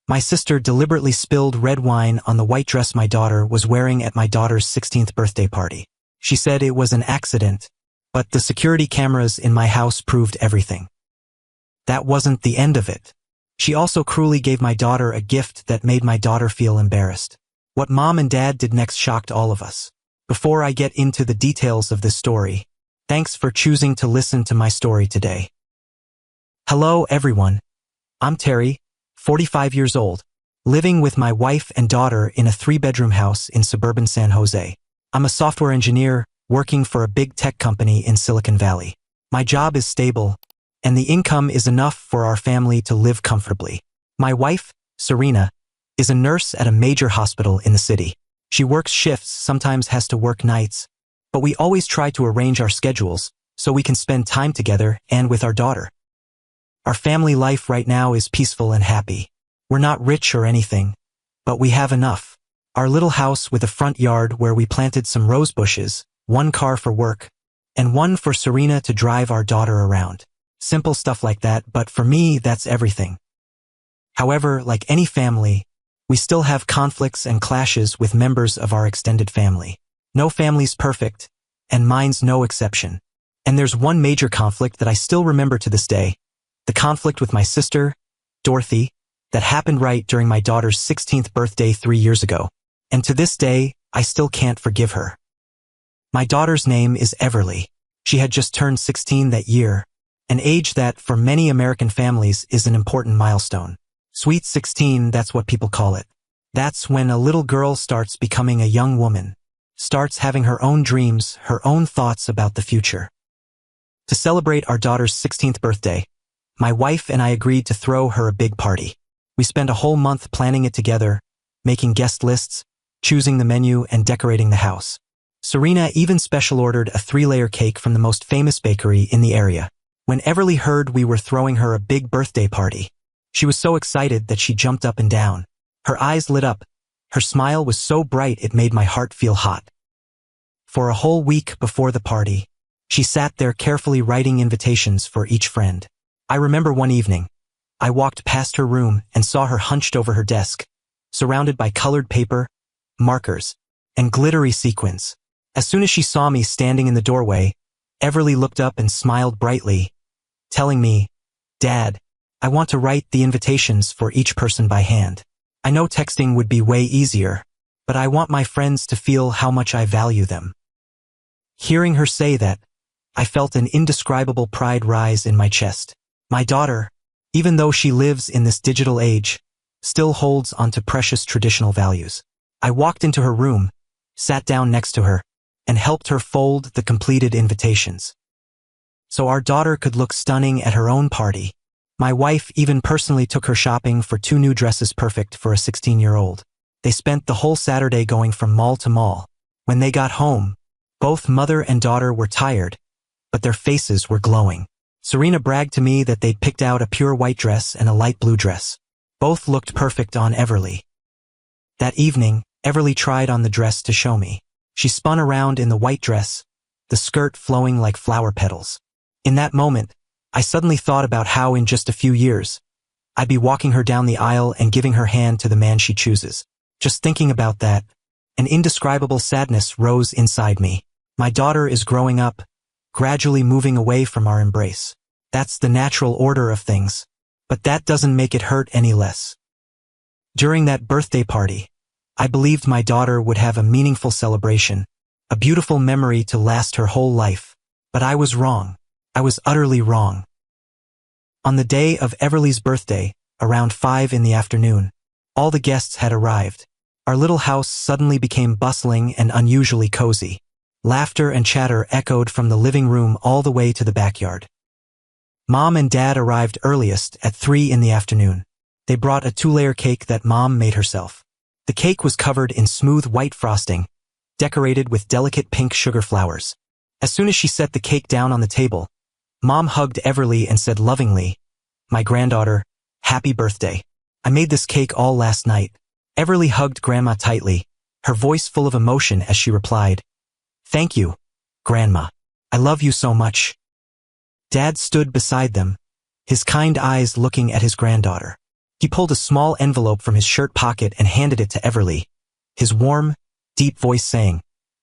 My sister deliberately spilled red wine on the white dress my daughter was wearing at my daughter's 16th birthday party. She said it was an accident, but the security cameras in my house proved everything. That wasn't the end of it. She also cruelly gave my daughter a gift that made my daughter feel embarrassed. What Mom and Dad did next shocked all of us. Before I get into the details of this story, thanks for choosing to listen to my story today. Hello everyone. I'm Terry, 45 years old, living with my wife and daughter in a 3-bedroom house in suburban San Jose. I'm a software engineer working for a big tech company in Silicon Valley. My job is stable, and the income is enough for our family to live comfortably. My wife, Serena, is a nurse at a major hospital in the city. She works shifts, sometimes has to work nights, but we always try to arrange our schedules so we can spend time together and with our daughter. Our family life right now is peaceful and happy. We're not rich or anything, but we have enough. Our little house with a front yard where we planted some rose bushes, one car for work, and one for Serena to drive our daughter around. Simple stuff like that, but for me, that's everything. However, like any family, we still have conflicts and clashes with members of our extended family. No family's perfect, and mine's no exception. And there's one major conflict that I still remember to this day. The conflict with my sister, Dorothy, that happened right during my daughter's 16th birthday 3 years ago. And to this day, I still can't forgive her. My daughter's name is Everly. She had just turned 16 that year, an age that, for many American families, is an important milestone. Sweet 16, that's what people call it. That's when a little girl starts becoming a young woman, starts having her own dreams, her own thoughts about the future. To celebrate our daughter's 16th birthday, my wife and I agreed to throw her a big party. We spent a whole month planning it together, making guest lists, choosing the menu, and decorating the house. Serena even special ordered a 3-layer cake from the most famous bakery in the area. When Everly heard we were throwing her a big birthday party, she was so excited that she jumped up and down. Her eyes lit up. Her smile was so bright it made my heart feel hot. For a whole week before the party, she sat there carefully writing invitations for each friend. I remember one evening, I walked past her room and saw her hunched over her desk, surrounded by colored paper, markers, and glittery sequins. As soon as she saw me standing in the doorway, Everly looked up and smiled brightly, telling me, "Dad, I want to write the invitations for each person by hand. I know texting would be way easier, but I want my friends to feel how much I value them." Hearing her say that, I felt an indescribable pride rise in my chest. My daughter, even though she lives in this digital age, still holds onto precious traditional values. I walked into her room, sat down next to her, and helped her fold the completed invitations, so our daughter could look stunning at her own party. My wife even personally took her shopping for 2 new dresses perfect for a 16-year-old. They spent the whole Saturday going from mall to mall. When they got home, both mother and daughter were tired, but their faces were glowing. Serena bragged to me that they'd picked out a pure white dress and a light blue dress. Both looked perfect on Everly. That evening, Everly tried on the dress to show me. She spun around in the white dress, the skirt flowing like flower petals. In that moment, I suddenly thought about how in just a few years, I'd be walking her down the aisle and giving her hand to the man she chooses. Just thinking about that, an indescribable sadness rose inside me. My daughter is growing up, gradually moving away from our embrace. That's the natural order of things, but that doesn't make it hurt any less. During that birthday party, I believed my daughter would have a meaningful celebration, a beautiful memory to last her whole life. But I was wrong. I was utterly wrong. On the day of Everly's birthday, around 5 in the afternoon, all the guests had arrived. Our little house suddenly became bustling and unusually cozy. Laughter and chatter echoed from the living room all the way to the backyard. Mom and Dad arrived earliest at 3 in the afternoon. They brought a 2-layer cake that Mom made herself. The cake was covered in smooth white frosting, decorated with delicate pink sugar flowers. As soon as she set the cake down on the table, Mom hugged Everly and said lovingly, "My granddaughter, happy birthday. I made this cake all last night." Everly hugged Grandma tightly, her voice full of emotion as she replied, "Thank you, Grandma. I love you so much." Dad stood beside them, his kind eyes looking at his granddaughter. He pulled a small envelope from his shirt pocket and handed it to Everly, his warm, deep voice saying,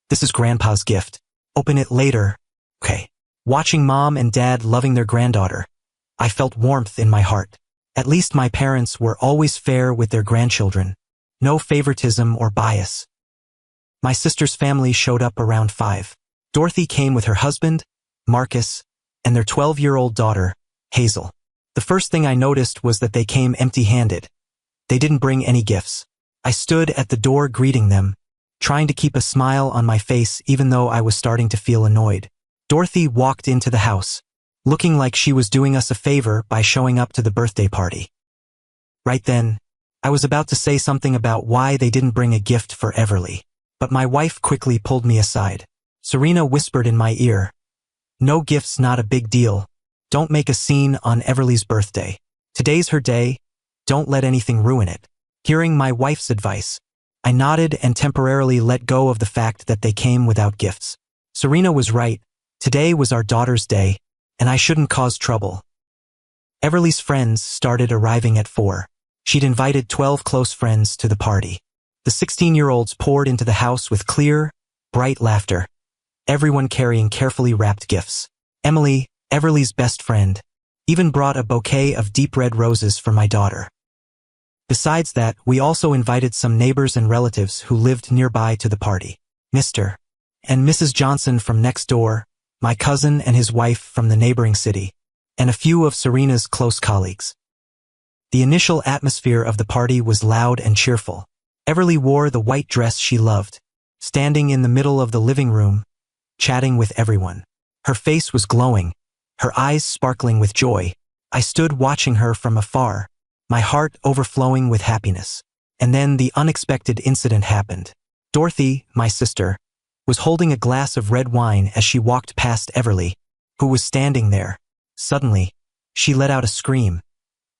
"This is Grandpa's gift. Open it later." Okay. Watching Mom and Dad loving their granddaughter, I felt warmth in my heart. At least my parents were always fair with their grandchildren. No favoritism or bias. My sister's family showed up around 5. Dorothy came with her husband, Marcus, and their 12-year-old daughter, Hazel. The first thing I noticed was that they came empty-handed. They didn't bring any gifts. I stood at the door greeting them, trying to keep a smile on my face even though I was starting to feel annoyed. Dorothy walked into the house, looking like she was doing us a favor by showing up to the birthday party. Right then, I was about to say something about why they didn't bring a gift for Everly, but my wife quickly pulled me aside. Serena whispered in my ear, "No gifts, not a big deal. Don't make a scene on Everly's birthday. Today's her day. Don't let anything ruin it." Hearing my wife's advice, I nodded and temporarily let go of the fact that they came without gifts. Serena was right. Today was our daughter's day, and I shouldn't cause trouble. Everly's friends started arriving at 4. She'd invited 12 close friends to the party. The 16-year-olds poured into the house with clear, bright laughter, everyone carrying carefully wrapped gifts. Emily, Everly's best friend, even brought a bouquet of deep red roses for my daughter. Besides that, we also invited some neighbors and relatives who lived nearby to the party. Mr. and Mrs. Johnson from next door, my cousin and his wife from the neighboring city, and a few of Serena's close colleagues. The initial atmosphere of the party was loud and cheerful. Everly wore the white dress she loved, standing in the middle of the living room, chatting with everyone. Her face was glowing, her eyes sparkling with joy. I stood watching her from afar, my heart overflowing with happiness. And then the unexpected incident happened. Dorothy, my sister, was holding a glass of red wine as she walked past Everly, who was standing there. Suddenly, she let out a scream.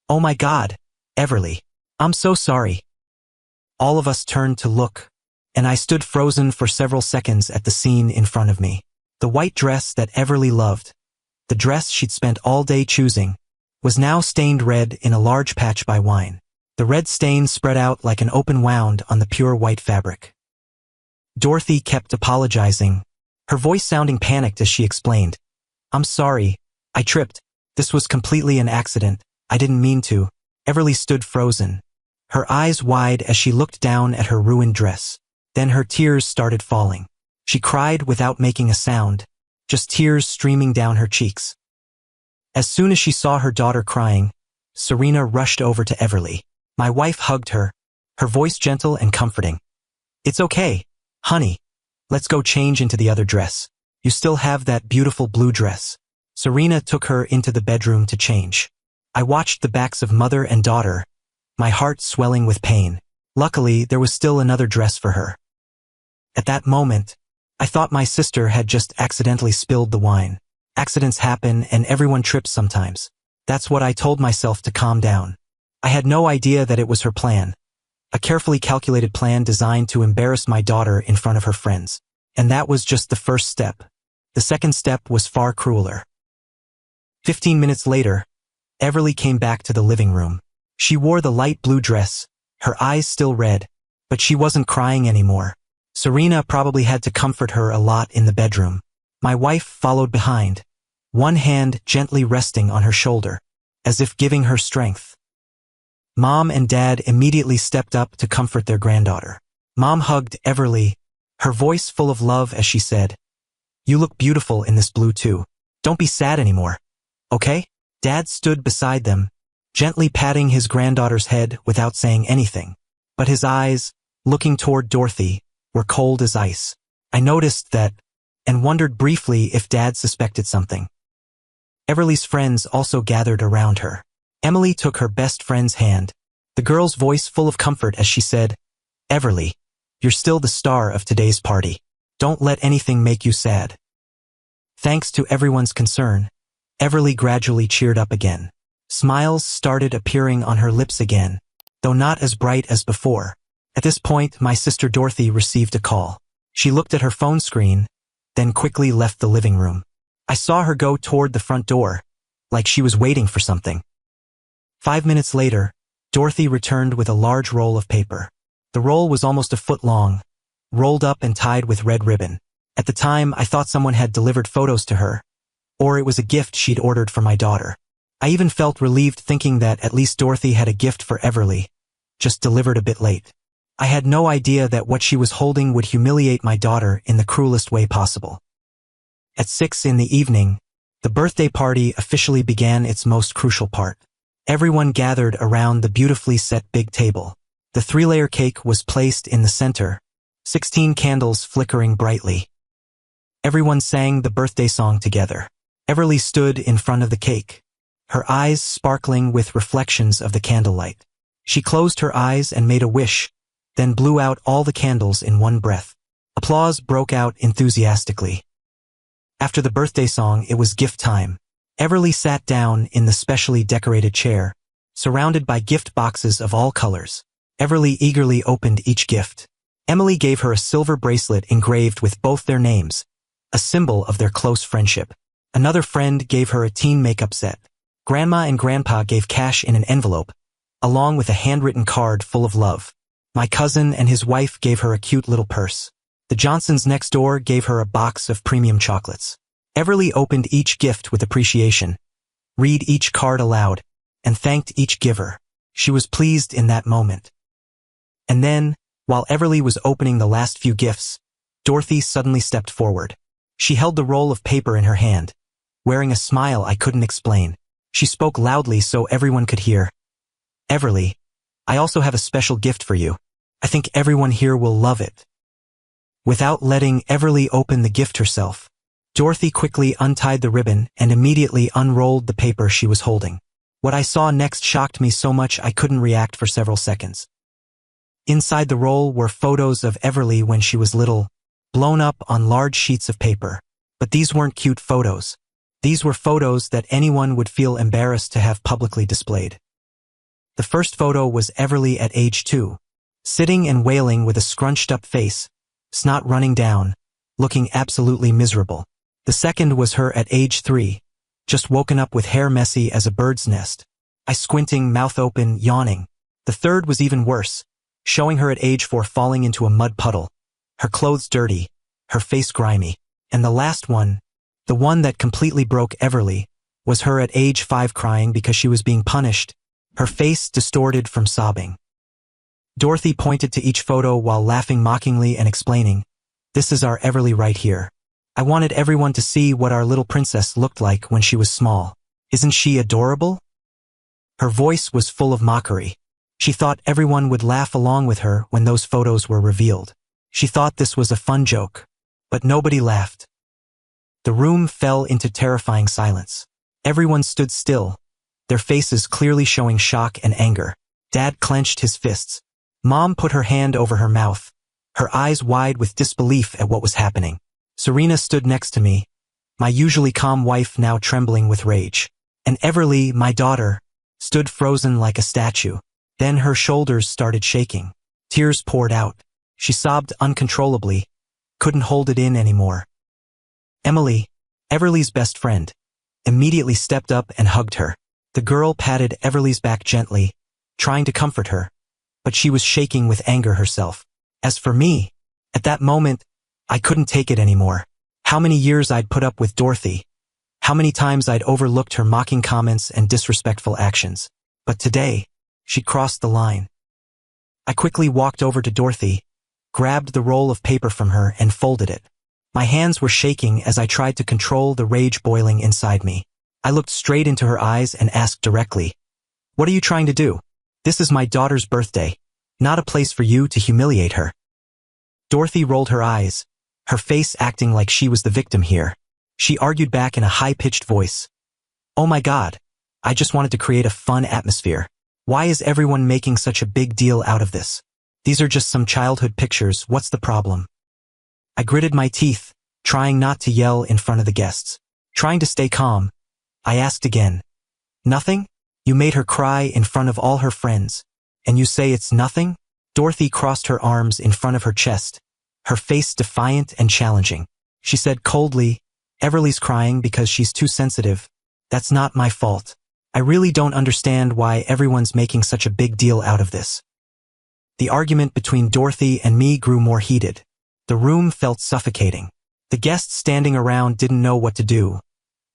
"Oh my God, Everly, I'm so sorry." All of us turned to look, and I stood frozen for several seconds at the scene in front of me. The white dress that Everly loved, the dress she'd spent all day choosing, was now stained red in a large patch by wine. The red stain spread out like an open wound on the pure white fabric. Dorothy kept apologizing, her voice sounding panicked as she explained, "I'm sorry, I tripped. This was completely an accident. I didn't mean to." Everly stood frozen, her eyes wide as she looked down at her ruined dress. Then her tears started falling. She cried without making a sound, just tears streaming down her cheeks. As soon as she saw her daughter crying, Serena rushed over to Everly. My wife hugged her, her voice gentle and comforting. "It's okay, honey. Let's go change into the other dress. You still have that beautiful blue dress." Serena took her into the bedroom to change. I watched the backs of mother and daughter, my heart swelling with pain. Luckily, there was still another dress for her. At that moment, I thought my sister had just accidentally spilled the wine. Accidents happen and everyone trips sometimes. That's what I told myself to calm down. I had no idea that it was her plan. A carefully calculated plan designed to embarrass my daughter in front of her friends. And that was just the first step. The second step was far crueler. 15 minutes later, Everly came back to the living room. She wore the light blue dress, her eyes still red, but she wasn't crying anymore. Serena probably had to comfort her a lot in the bedroom. My wife followed behind, one hand gently resting on her shoulder, as if giving her strength. Mom and Dad immediately stepped up to comfort their granddaughter. Mom hugged Everly, her voice full of love as she said, "You look beautiful in this blue too. Don't be sad anymore, okay?" Dad stood beside them, gently patting his granddaughter's head without saying anything, but his eyes, looking toward Dorothy, were cold as ice. I noticed that, and wondered briefly if Dad suspected something. Everly's friends also gathered around her. Emily took her best friend's hand, the girl's voice full of comfort as she said, "Everly, you're still the star of today's party. Don't let anything make you sad." Thanks to everyone's concern, Everly gradually cheered up again. Smiles started appearing on her lips again, though not as bright as before. At this point, my sister Dorothy received a call. She looked at her phone screen, then quickly left the living room. I saw her go toward the front door, like she was waiting for something. 5 minutes later, Dorothy returned with a large roll of paper. The roll was almost a foot long, rolled up and tied with red ribbon. At the time, I thought someone had delivered photos to her, or it was a gift she'd ordered for my daughter. I even felt relieved thinking that at least Dorothy had a gift for Everly, just delivered a bit late. I had no idea that what she was holding would humiliate my daughter in the cruelest way possible. At 6 in the evening, the birthday party officially began its most crucial part. Everyone gathered around the beautifully set big table. The 3-layer cake was placed in the center, 16 candles flickering brightly. Everyone sang the birthday song together. Everly stood in front of the cake, her eyes sparkling with reflections of the candlelight. She closed her eyes and made a wish, then blew out all the candles in one breath. Applause broke out enthusiastically. After the birthday song, it was gift time. Everly sat down in the specially decorated chair, surrounded by gift boxes of all colors. Everly eagerly opened each gift. Emily gave her a silver bracelet engraved with both their names, a symbol of their close friendship. Another friend gave her a teen makeup set. Grandma and Grandpa gave cash in an envelope, along with a handwritten card full of love. My cousin and his wife gave her a cute little purse. The Johnsons next door gave her a box of premium chocolates. Everly opened each gift with appreciation, read each card aloud, and thanked each giver. She was pleased in that moment. And then, while Everly was opening the last few gifts, Dorothy suddenly stepped forward. She held the roll of paper in her hand, wearing a smile I couldn't explain. She spoke loudly so everyone could hear. Everly, I also have a special gift for you. I think everyone here will love it. Without letting Everly open the gift herself, Dorothy quickly untied the ribbon and immediately unrolled the paper she was holding. What I saw next shocked me so much I couldn't react for several seconds. Inside the roll were photos of Everly when she was little, blown up on large sheets of paper. But these weren't cute photos. These were photos that anyone would feel embarrassed to have publicly displayed. The first photo was Everly at age 2, sitting and wailing with a scrunched-up face, snot running down, looking absolutely miserable. The second was her at age 3, just woken up with hair messy as a bird's nest, eyes squinting, mouth open, yawning. The third was even worse, showing her at age 4 falling into a mud puddle, her clothes dirty, her face grimy. And the last one, the one that completely broke Everly, was her at age 5 crying because she was being punished, her face distorted from sobbing. Dorothy pointed to each photo while laughing mockingly and explaining, "This is our Everly right here. I wanted everyone to see what our little princess looked like when she was small. Isn't she adorable?" Her voice was full of mockery. She thought everyone would laugh along with her when those photos were revealed. She thought this was a fun joke. But nobody laughed. The room fell into terrifying silence. Everyone stood still, their faces clearly showing shock and anger. Dad clenched his fists. Mom put her hand over her mouth, her eyes wide with disbelief at what was happening. Serena stood next to me, my usually calm wife now trembling with rage. And Everly, my daughter, stood frozen like a statue. Then her shoulders started shaking. Tears poured out. She sobbed uncontrollably, couldn't hold it in anymore. Emily, Everly's best friend, immediately stepped up and hugged her. The girl patted Everly's back gently, trying to comfort her, but she was shaking with anger herself. As for me, at that moment, I couldn't take it anymore. How many years I'd put up with Dorothy, how many times I'd overlooked her mocking comments and disrespectful actions. But today, she crossed the line. I quickly walked over to Dorothy, grabbed the roll of paper from her and folded it. My hands were shaking as I tried to control the rage boiling inside me. I looked straight into her eyes and asked directly, "What are you trying to do? This is my daughter's birthday, not a place for you to humiliate her." Dorothy rolled her eyes, her face acting like she was the victim here. She argued back in a high-pitched voice, "Oh my God, I just wanted to create a fun atmosphere. Why is everyone making such a big deal out of this? These are just some childhood pictures, what's the problem?" I gritted my teeth, trying not to yell in front of the guests. Trying to stay calm, I asked again, "Nothing? You made her cry in front of all her friends, and you say it's nothing?" Dorothy crossed her arms in front of her chest, her face defiant and challenging. She said coldly, "Everly's crying because she's too sensitive. That's not my fault. I really don't understand why everyone's making such a big deal out of this. The argument between Dorothy and me grew more heated. The room felt suffocating. The guests standing around didn't know what to do.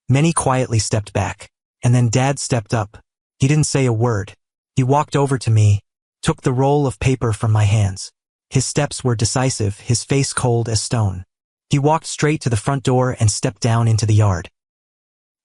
Many quietly stepped back. And then Dad stepped up. He didn't say a word. He walked over to me, took the roll of paper from my hands. His steps were decisive, his face cold as stone. He walked straight to the front door and stepped down into the yard.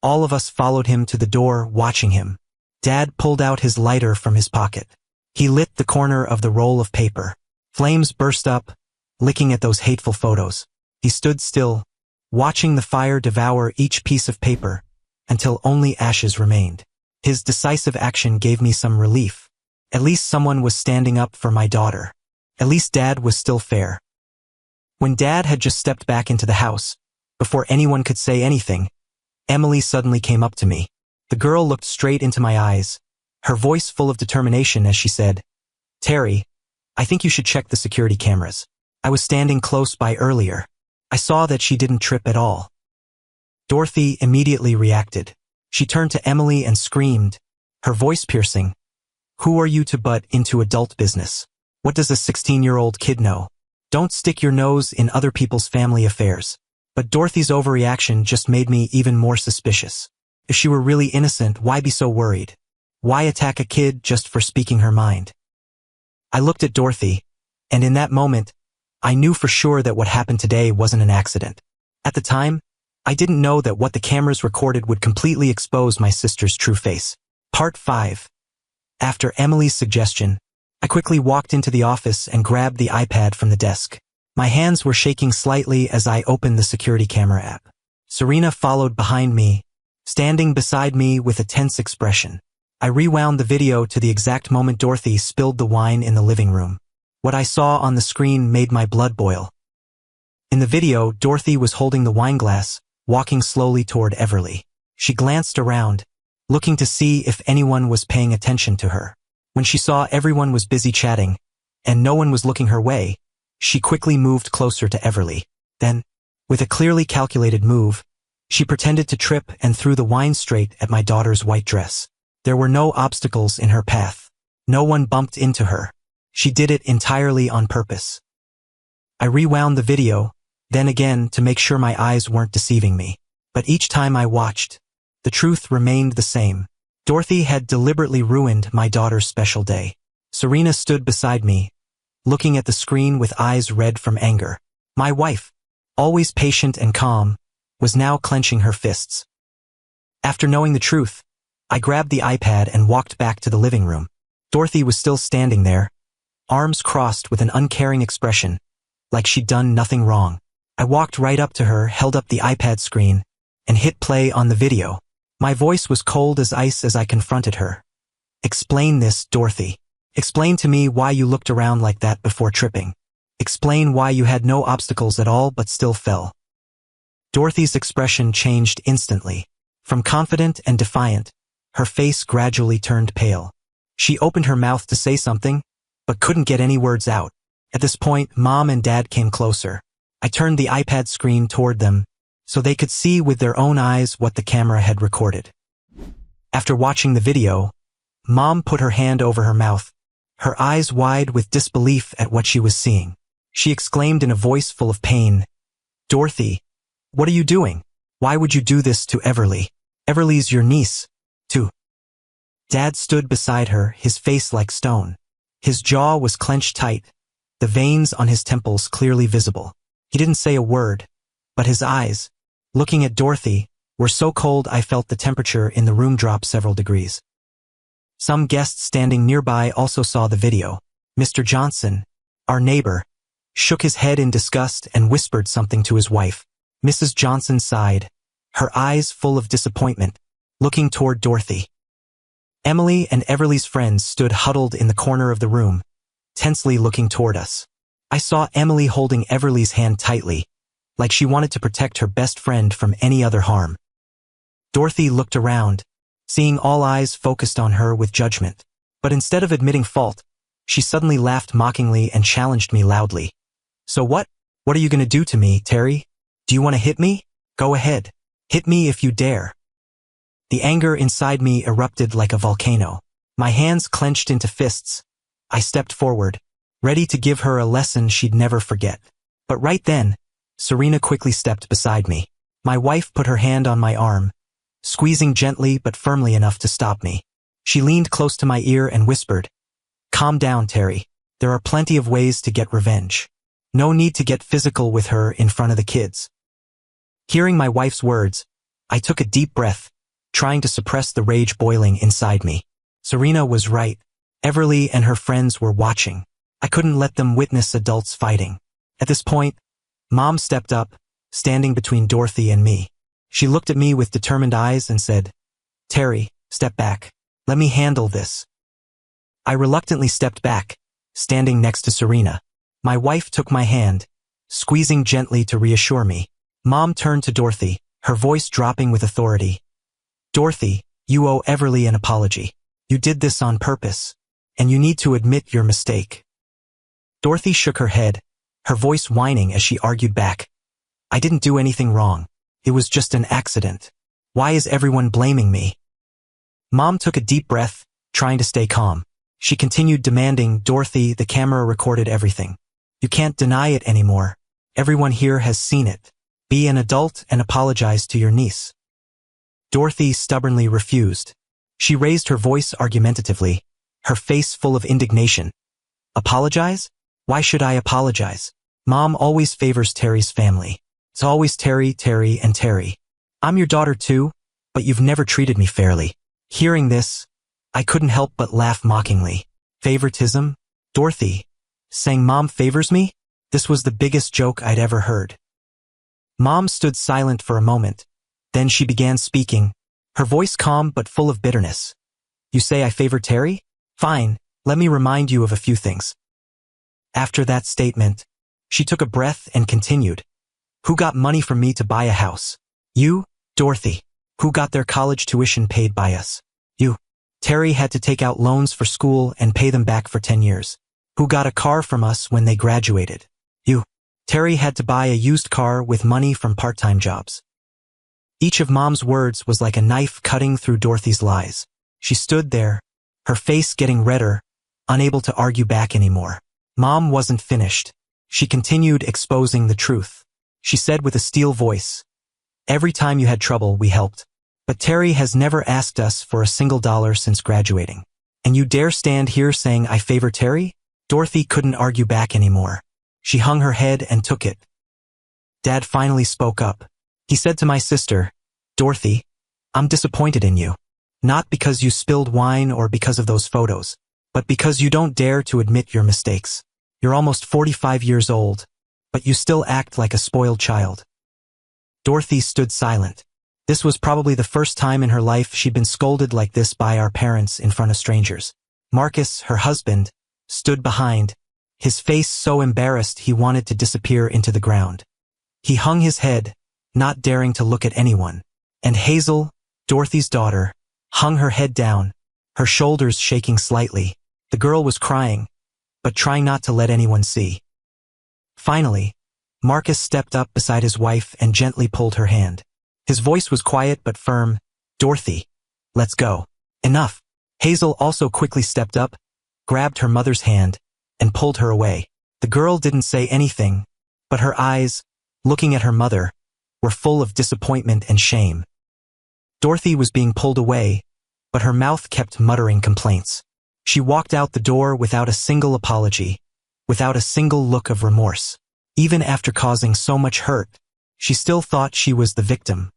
All of us followed him to the door, watching him. Dad pulled out his lighter from his pocket. He lit the corner of the roll of paper. Flames burst up, licking at those hateful photos. He stood still, watching the fire devour each piece of paper, until only ashes remained. His decisive action gave me some relief. At least someone was standing up for my daughter. At least Dad was still fair. When Dad had just stepped back into the house, before anyone could say anything, Emily suddenly came up to me. The girl looked straight into my eyes, her voice full of determination as she said, "Terry, I think you should check the security cameras. I was standing close by earlier. I saw that she didn't trip at all." Dorothy immediately reacted. She turned to Emily and screamed, her voice piercing, "Who are you to butt into adult business? What does a 16-year-old kid know? Don't stick your nose in other people's family affairs." But Dorothy's overreaction just made me even more suspicious. If she were really innocent, why be so worried? Why attack a kid just for speaking her mind? I looked at Dorothy, and in that moment, I knew for sure that what happened today wasn't an accident. At the time, I didn't know that what the cameras recorded would completely expose my sister's true face. Part 5. After Emily's suggestion, I quickly walked into the office and grabbed the iPad from the desk. My hands were shaking slightly as I opened the security camera app. Serena followed behind me, standing beside me with a tense expression. I rewound the video to the exact moment Dorothy spilled the wine in the living room. What I saw on the screen made my blood boil. In the video, Dorothy was holding the wine glass, walking slowly toward Everly. She glanced around, looking to see if anyone was paying attention to her. When she saw everyone was busy chatting, and no one was looking her way, she quickly moved closer to Everly. Then, with a clearly calculated move, she pretended to trip and threw the wine straight at my daughter's white dress. There were no obstacles in her path. No one bumped into her. She did it entirely on purpose. I rewound the video, then again to make sure my eyes weren't deceiving me. But each time I watched, the truth remained the same. Dorothy had deliberately ruined my daughter's special day. Serena stood beside me, looking at the screen with eyes red from anger. My wife, always patient and calm, was now clenching her fists. After knowing the truth, I grabbed the iPad and walked back to the living room. Dorothy was still standing there, arms crossed with an uncaring expression, like she'd done nothing wrong. I walked right up to her, held up the iPad screen, and hit play on the video. My voice was cold as ice as I confronted her. "Explain this, Dorothy. Explain to me why you looked around like that before tripping. Explain why you had no obstacles at all but still fell." Dorothy's expression changed instantly. From confident and defiant, her face gradually turned pale. She opened her mouth to say something, but couldn't get any words out. At this point, Mom and Dad came closer. I turned the iPad screen toward them, so they could see with their own eyes what the camera had recorded. After watching the video, Mom put her hand over her mouth, her eyes wide with disbelief at what she was seeing. She exclaimed in a voice full of pain, "Dorothy, what are you doing? Why would you do this to Everly? Everly's your niece, too." Dad stood beside her, his face like stone. His jaw was clenched tight, the veins on his temples clearly visible. He didn't say a word, but his eyes, looking at Dorothy, were so cold I felt the temperature in the room drop several degrees. Some guests standing nearby also saw the video. Mr. Johnson, our neighbor, shook his head in disgust and whispered something to his wife. Mrs. Johnson sighed, her eyes full of disappointment, looking toward Dorothy. Emily and Everly's friends stood huddled in the corner of the room, tensely looking toward us. I saw Emily holding Everly's hand tightly, like she wanted to protect her best friend from any other harm. Dorothy looked around, seeing all eyes focused on her with judgment. But instead of admitting fault, she suddenly laughed mockingly and challenged me loudly. "So what? What are you going to do to me, Terry? Do you want to hit me? Go ahead. Hit me if you dare." The anger inside me erupted like a volcano. My hands clenched into fists. I stepped forward, ready to give her a lesson she'd never forget. But right then, Serena quickly stepped beside me. My wife put her hand on my arm, squeezing gently but firmly enough to stop me. She leaned close to my ear and whispered, "Calm down, Terry. There are plenty of ways to get revenge. No need to get physical with her in front of the kids." Hearing my wife's words, I took a deep breath, trying to suppress the rage boiling inside me. Serena was right. Everly and her friends were watching. I couldn't let them witness adults fighting. At this point, Mom stepped up, standing between Dorothy and me. She looked at me with determined eyes and said, "Terry, step back. Let me handle this." I reluctantly stepped back, standing next to Serena. My wife took my hand, squeezing gently to reassure me. Mom turned to Dorothy, her voice dropping with authority. "Dorothy, you owe Everly an apology. You did this on purpose, and you need to admit your mistake." Dorothy shook her head, her voice whining as she argued back. "I didn't do anything wrong. It was just an accident. Why is everyone blaming me?" Mom took a deep breath, trying to stay calm. She continued demanding, "Dorothy, the camera recorded everything. You can't deny it anymore. Everyone here has seen it. Be an adult and apologize to your niece." Dorothy stubbornly refused. She raised her voice argumentatively, her face full of indignation. "Apologize? Why should I apologize? Mom always favors Terry's family. It's always Terry, Terry, and Terry. I'm your daughter too, but you've never treated me fairly." Hearing this, I couldn't help but laugh mockingly. Favoritism? Dorothy, saying Mom favors me? This was the biggest joke I'd ever heard. Mom stood silent for a moment. Then she began speaking, her voice calm but full of bitterness. "You say I favor Terry? Fine, let me remind you of a few things." After that statement, she took a breath and continued. "Who got money from me to buy a house? You, Dorothy. Who got their college tuition paid by us? You. Terry had to take out loans for school and pay them back for 10 years. Who got a car from us when they graduated? You. Terry had to buy a used car with money from part-time jobs." Each of Mom's words was like a knife cutting through Dorothy's lies. She stood there, her face getting redder, unable to argue back anymore. Mom wasn't finished. She continued exposing the truth. She said with a steel voice, "Every time you had trouble, we helped. But Terry has never asked us for a single dollar since graduating. And you dare stand here saying I favor Terry?" Dorothy couldn't argue back anymore. She hung her head and took it. Dad finally spoke up. He said to my sister, "Dorothy, I'm disappointed in you. Not because you spilled wine or because of those photos, but because you don't dare to admit your mistakes. You're almost 45 years old, but you still act like a spoiled child." Dorothy stood silent. This was probably the first time in her life she'd been scolded like this by our parents in front of strangers. Marcus, her husband, stood behind, his face so embarrassed he wanted to disappear into the ground. He hung his head, not daring to look at anyone. And Hazel, Dorothy's daughter, hung her head down, her shoulders shaking slightly. The girl was crying, but trying not to let anyone see. Finally, Marcus stepped up beside his wife and gently pulled her hand. His voice was quiet but firm. "Dorothy, let's go. Enough." Hazel also quickly stepped up, grabbed her mother's hand, and pulled her away. The girl didn't say anything, but her eyes, looking at her mother, were full of disappointment and shame. Dorothy was being pulled away, but her mouth kept muttering complaints. She walked out the door without a single apology, without a single look of remorse. Even after causing so much hurt, she still thought she was the victim.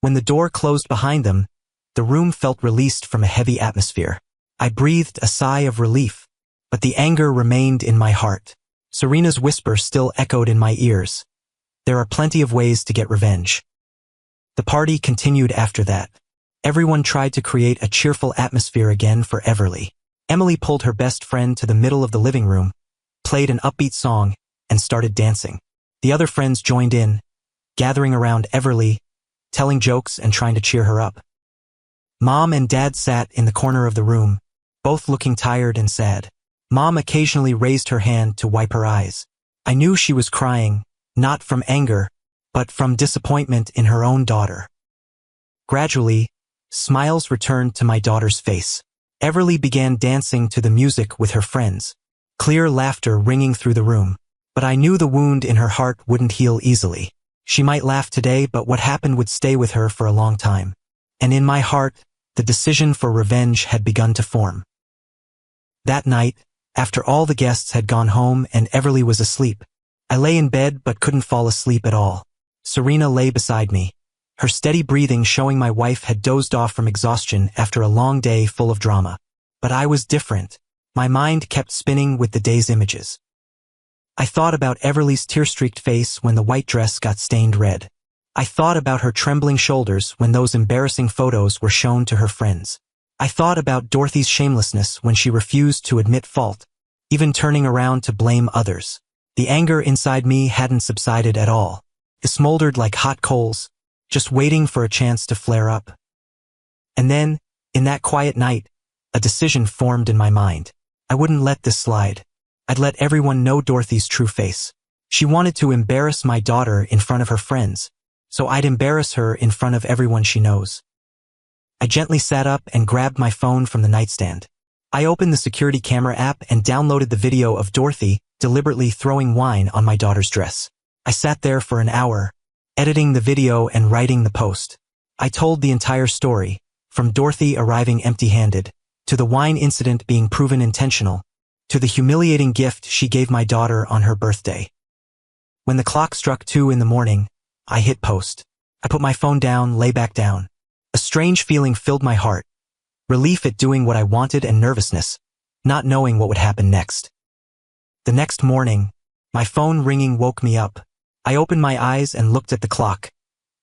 When the door closed behind them, the room felt released from a heavy atmosphere. I breathed a sigh of relief, but the anger remained in my heart. Serena's whisper still echoed in my ears. There are plenty of ways to get revenge. The party continued after that. Everyone tried to create a cheerful atmosphere again for Everly. Emily pulled her best friend to the middle of the living room, played an upbeat song, and started dancing. The other friends joined in, gathering around Everly, telling jokes and trying to cheer her up. Mom and Dad sat in the corner of the room, both looking tired and sad. Mom occasionally raised her hand to wipe her eyes. I knew she was crying, not from anger, but from disappointment in her own daughter. Gradually, Smiles returned to my daughter's face. Everly began dancing to the music with her friends. Clear laughter ringing through the room. But I knew the wound in her heart wouldn't heal easily. She might laugh today, but what happened would stay with her for a long time. And in my heart, the decision for revenge had begun to form. That night, after all the guests had gone home and Everly was asleep, I lay in bed but couldn't fall asleep at all. Serena lay beside me, her steady breathing showing my wife had dozed off from exhaustion after a long day full of drama. But I was different. My mind kept spinning with the day's images. I thought about Everly's tear-streaked face when the white dress got stained red. I thought about her trembling shoulders when those embarrassing photos were shown to her friends. I thought about Dorothy's shamelessness when she refused to admit fault, even turning around to blame others. The anger inside me hadn't subsided at all. It smoldered like hot coals, just waiting for a chance to flare up. And then, in that quiet night, a decision formed in my mind. I wouldn't let this slide. I'd let everyone know Dorothy's true face. She wanted to embarrass my daughter in front of her friends, so I'd embarrass her in front of everyone she knows. I gently sat up and grabbed my phone from the nightstand. I opened the security camera app and downloaded the video of Dorothy deliberately throwing wine on my daughter's dress. I sat there for an hour, editing the video and writing the post. I told the entire story, from Dorothy arriving empty-handed, to the wine incident being proven intentional, to the humiliating gift she gave my daughter on her birthday. When the clock struck 2 in the morning, I hit post. I put my phone down, lay back down. A strange feeling filled my heart. Relief at doing what I wanted and nervousness, not knowing what would happen next. The next morning, my phone ringing woke me up. I opened my eyes and looked at the clock.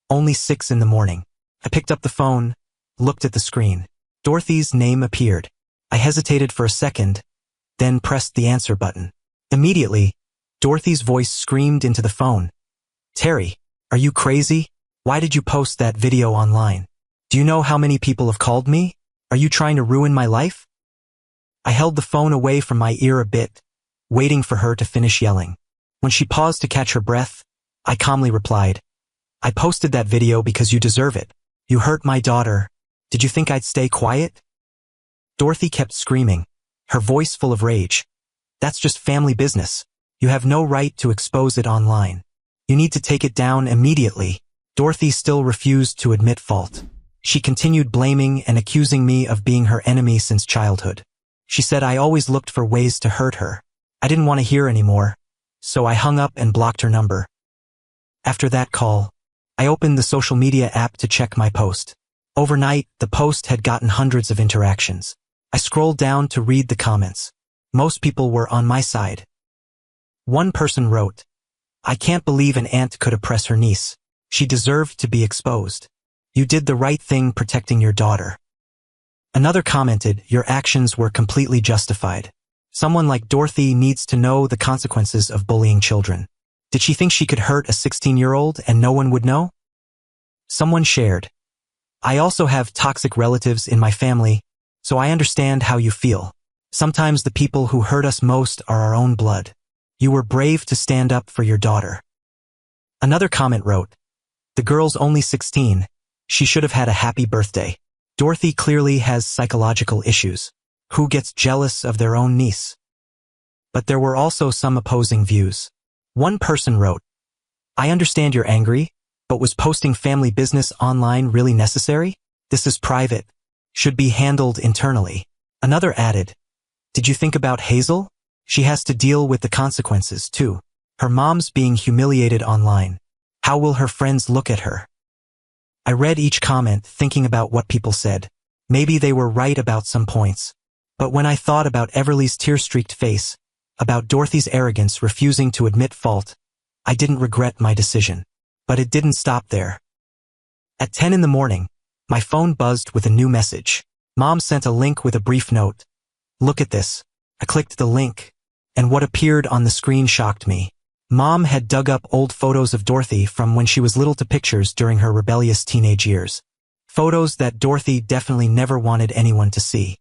Only 6 in the morning. I picked up the phone, looked at the screen. Dorothy's name appeared. I hesitated for a second, then pressed the answer button. Immediately, Dorothy's voice screamed into the phone. "Terry, are you crazy? Why did you post that video online? Do you know how many people have called me? Are you trying to ruin my life?" I held the phone away from my ear a bit, waiting for her to finish yelling. When she paused to catch her breath, I calmly replied, "I posted that video because you deserve it. You hurt my daughter. Did you think I'd stay quiet?" Dorothy kept screaming, her voice full of rage. "That's just family business. You have no right to expose it online. You need to take it down immediately." Dorothy still refused to admit fault. She continued blaming and accusing me of being her enemy since childhood. She said I always looked for ways to hurt her. I didn't want to hear anymore, so I hung up and blocked her number. After that call, I opened the social media app to check my post. Overnight, the post had gotten hundreds of interactions. I scrolled down to read the comments. Most people were on my side. One person wrote, "I can't believe an aunt could oppress her niece. She deserved to be exposed. You did the right thing protecting your daughter." Another commented, "Your actions were completely justified. Someone like Dorothy needs to know the consequences of bullying children. Did she think she could hurt a 16-year-old and no one would know?" Someone shared, "I also have toxic relatives in my family, so I understand how you feel. Sometimes the people who hurt us most are our own blood. You were brave to stand up for your daughter." Another comment wrote, "The girl's only 16. She should have had a happy birthday. Dorothy clearly has psychological issues. Who gets jealous of their own niece?" But there were also some opposing views. One person wrote, "I understand you're angry, but was posting family business online really necessary? This is private. Should be handled internally." Another added, "Did you think about Hazel? She has to deal with the consequences too. Her mom's being humiliated online. How will her friends look at her?" I read each comment thinking about what people said. Maybe they were right about some points. But when I thought about Everly's tear-streaked face, about Dorothy's arrogance refusing to admit fault, I didn't regret my decision. But it didn't stop there. At 10 in the morning, my phone buzzed with a new message. Mom sent a link with a brief note. "Look at this." I clicked the link, and what appeared on the screen shocked me. Mom had dug up old photos of Dorothy from when she was little to pictures during her rebellious teenage years. Photos that Dorothy definitely never wanted anyone to see.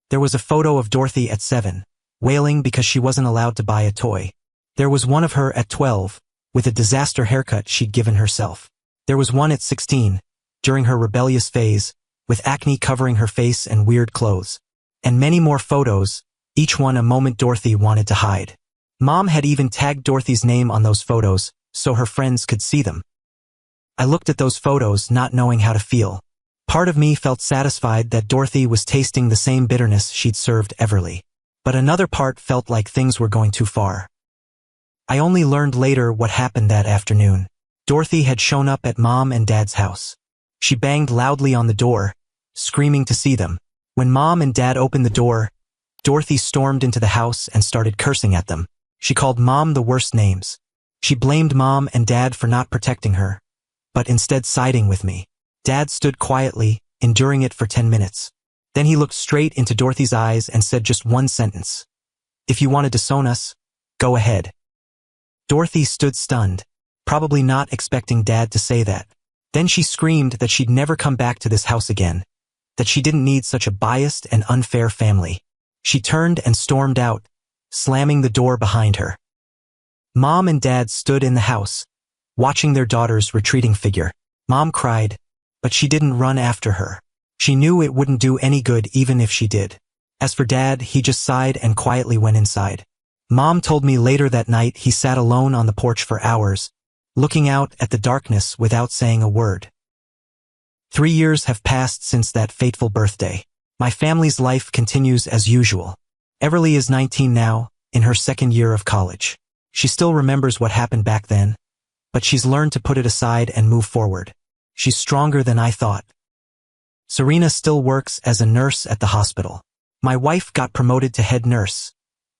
There was a photo of Dorothy at 7, wailing because she wasn't allowed to buy a toy. There was one of her at 12, with a disaster haircut she'd given herself. There was one at 16, during her rebellious phase, with acne covering her face and weird clothes. And many more photos, each one a moment Dorothy wanted to hide. Mom had even tagged Dorothy's name on those photos, so her friends could see them. I looked at those photos not knowing how to feel. Part of me felt satisfied that Dorothy was tasting the same bitterness she'd served Everly. But another part felt like things were going too far. I only learned later what happened that afternoon. Dorothy had shown up at Mom and Dad's house. She banged loudly on the door, screaming to see them. When Mom and Dad opened the door, Dorothy stormed into the house and started cursing at them. She called Mom the worst names. She blamed Mom and Dad for not protecting her, but instead siding with me. Dad stood quietly, enduring it for 10 minutes. Then he looked straight into Dorothy's eyes and said just one sentence. "If you want to disown us, go ahead." Dorothy stood stunned, probably not expecting Dad to say that. Then she screamed that she'd never come back to this house again, that she didn't need such a biased and unfair family. She turned and stormed out, slamming the door behind her. Mom and Dad stood in the house, watching their daughter's retreating figure. Mom cried, but she didn't run after her. She knew it wouldn't do any good even if she did. As for Dad, he just sighed and quietly went inside. Mom told me later that night he sat alone on the porch for hours, looking out at the darkness without saying a word. 3 years have passed since that fateful birthday. My family's life continues as usual. Everly is 19 now, in her second year of college. She still remembers what happened back then, but she's learned to put it aside and move forward. She's stronger than I thought. Serena still works as a nurse at the hospital. My wife got promoted to head nurse.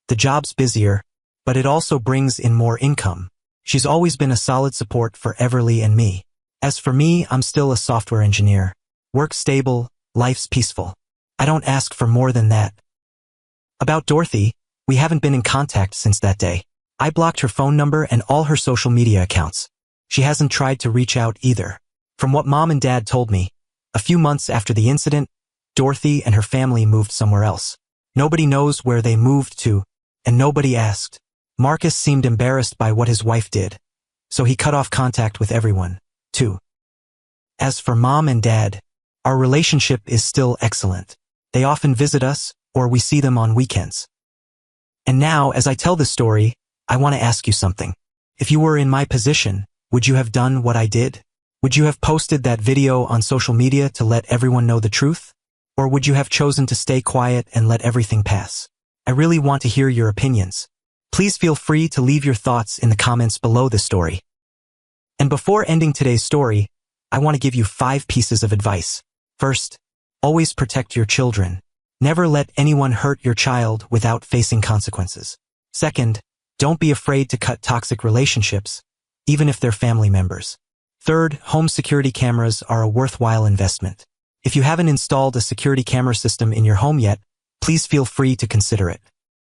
The job's busier, but it also brings in more income. She's always been a solid support for Everly and me. As for me, I'm still a software engineer. Work's stable, life's peaceful. I don't ask for more than that. About Dorothy, we haven't been in contact since that day. I blocked her phone number and all her social media accounts. She hasn't tried to reach out either. From what Mom and Dad told me, a few months after the incident, Dorothy and her family moved somewhere else. Nobody knows where they moved to, and nobody asked. Marcus seemed embarrassed by what his wife did, so he cut off contact with everyone, too. As for Mom and Dad, our relationship is still excellent. They often visit us, or we see them on weekends. And now, as I tell this story, I want to ask you something. If you were in my position, would you have done what I did? Would you have posted that video on social media to let everyone know the truth? Or would you have chosen to stay quiet and let everything pass? I really want to hear your opinions. Please feel free to leave your thoughts in the comments below this story. And before ending today's story, I want to give you 5 pieces of advice. First, always protect your children. Never let anyone hurt your child without facing consequences. Second, don't be afraid to cut toxic relationships, even if they're family members. Third, home security cameras are a worthwhile investment. If you haven't installed a security camera system in your home yet, please feel free to consider it.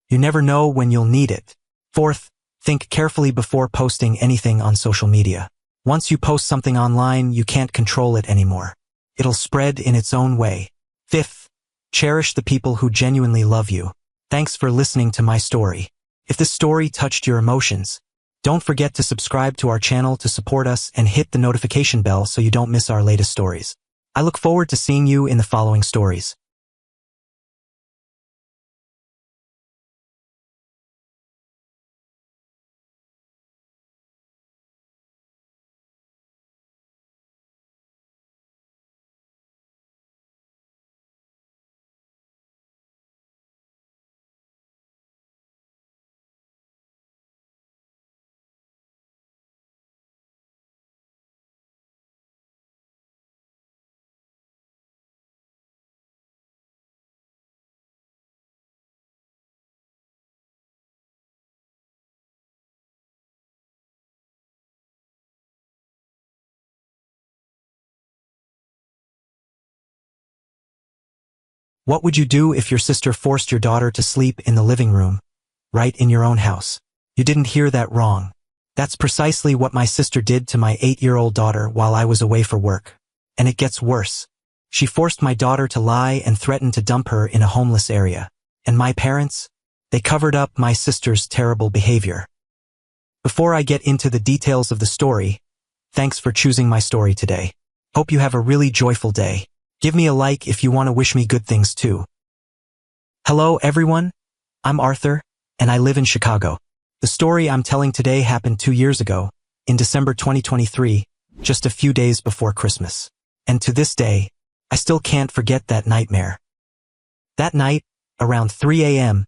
You never know when you'll need it. Fourth, think carefully before posting anything on social media. Once you post something online, you can't control it anymore. It'll spread in its own way. Fifth, cherish the people who genuinely love you. Thanks for listening to my story. If this story touched your emotions, don't forget to subscribe to our channel to support us and hit the notification bell so you don't miss our latest stories. I look forward to seeing you in the following stories. What would you do if your sister forced your daughter to sleep in the living room, right in your own house? You didn't hear that wrong. That's precisely what my sister did to my 8-year-old daughter while I was away for work. And it gets worse. She forced my daughter to lie and threatened to dump her in a homeless area. And my parents? They covered up my sister's terrible behavior. Before I get into the details of the story, thanks for choosing my story today. Hope you have a really joyful day. Give me a like if you want to wish me good things too. Hello everyone, I'm Arthur, and I live in Chicago. The story I'm telling today happened 2 years ago, in December 2023, just a few days before Christmas. And to this day, I still can't forget that nightmare. That night, around 3 a.m.,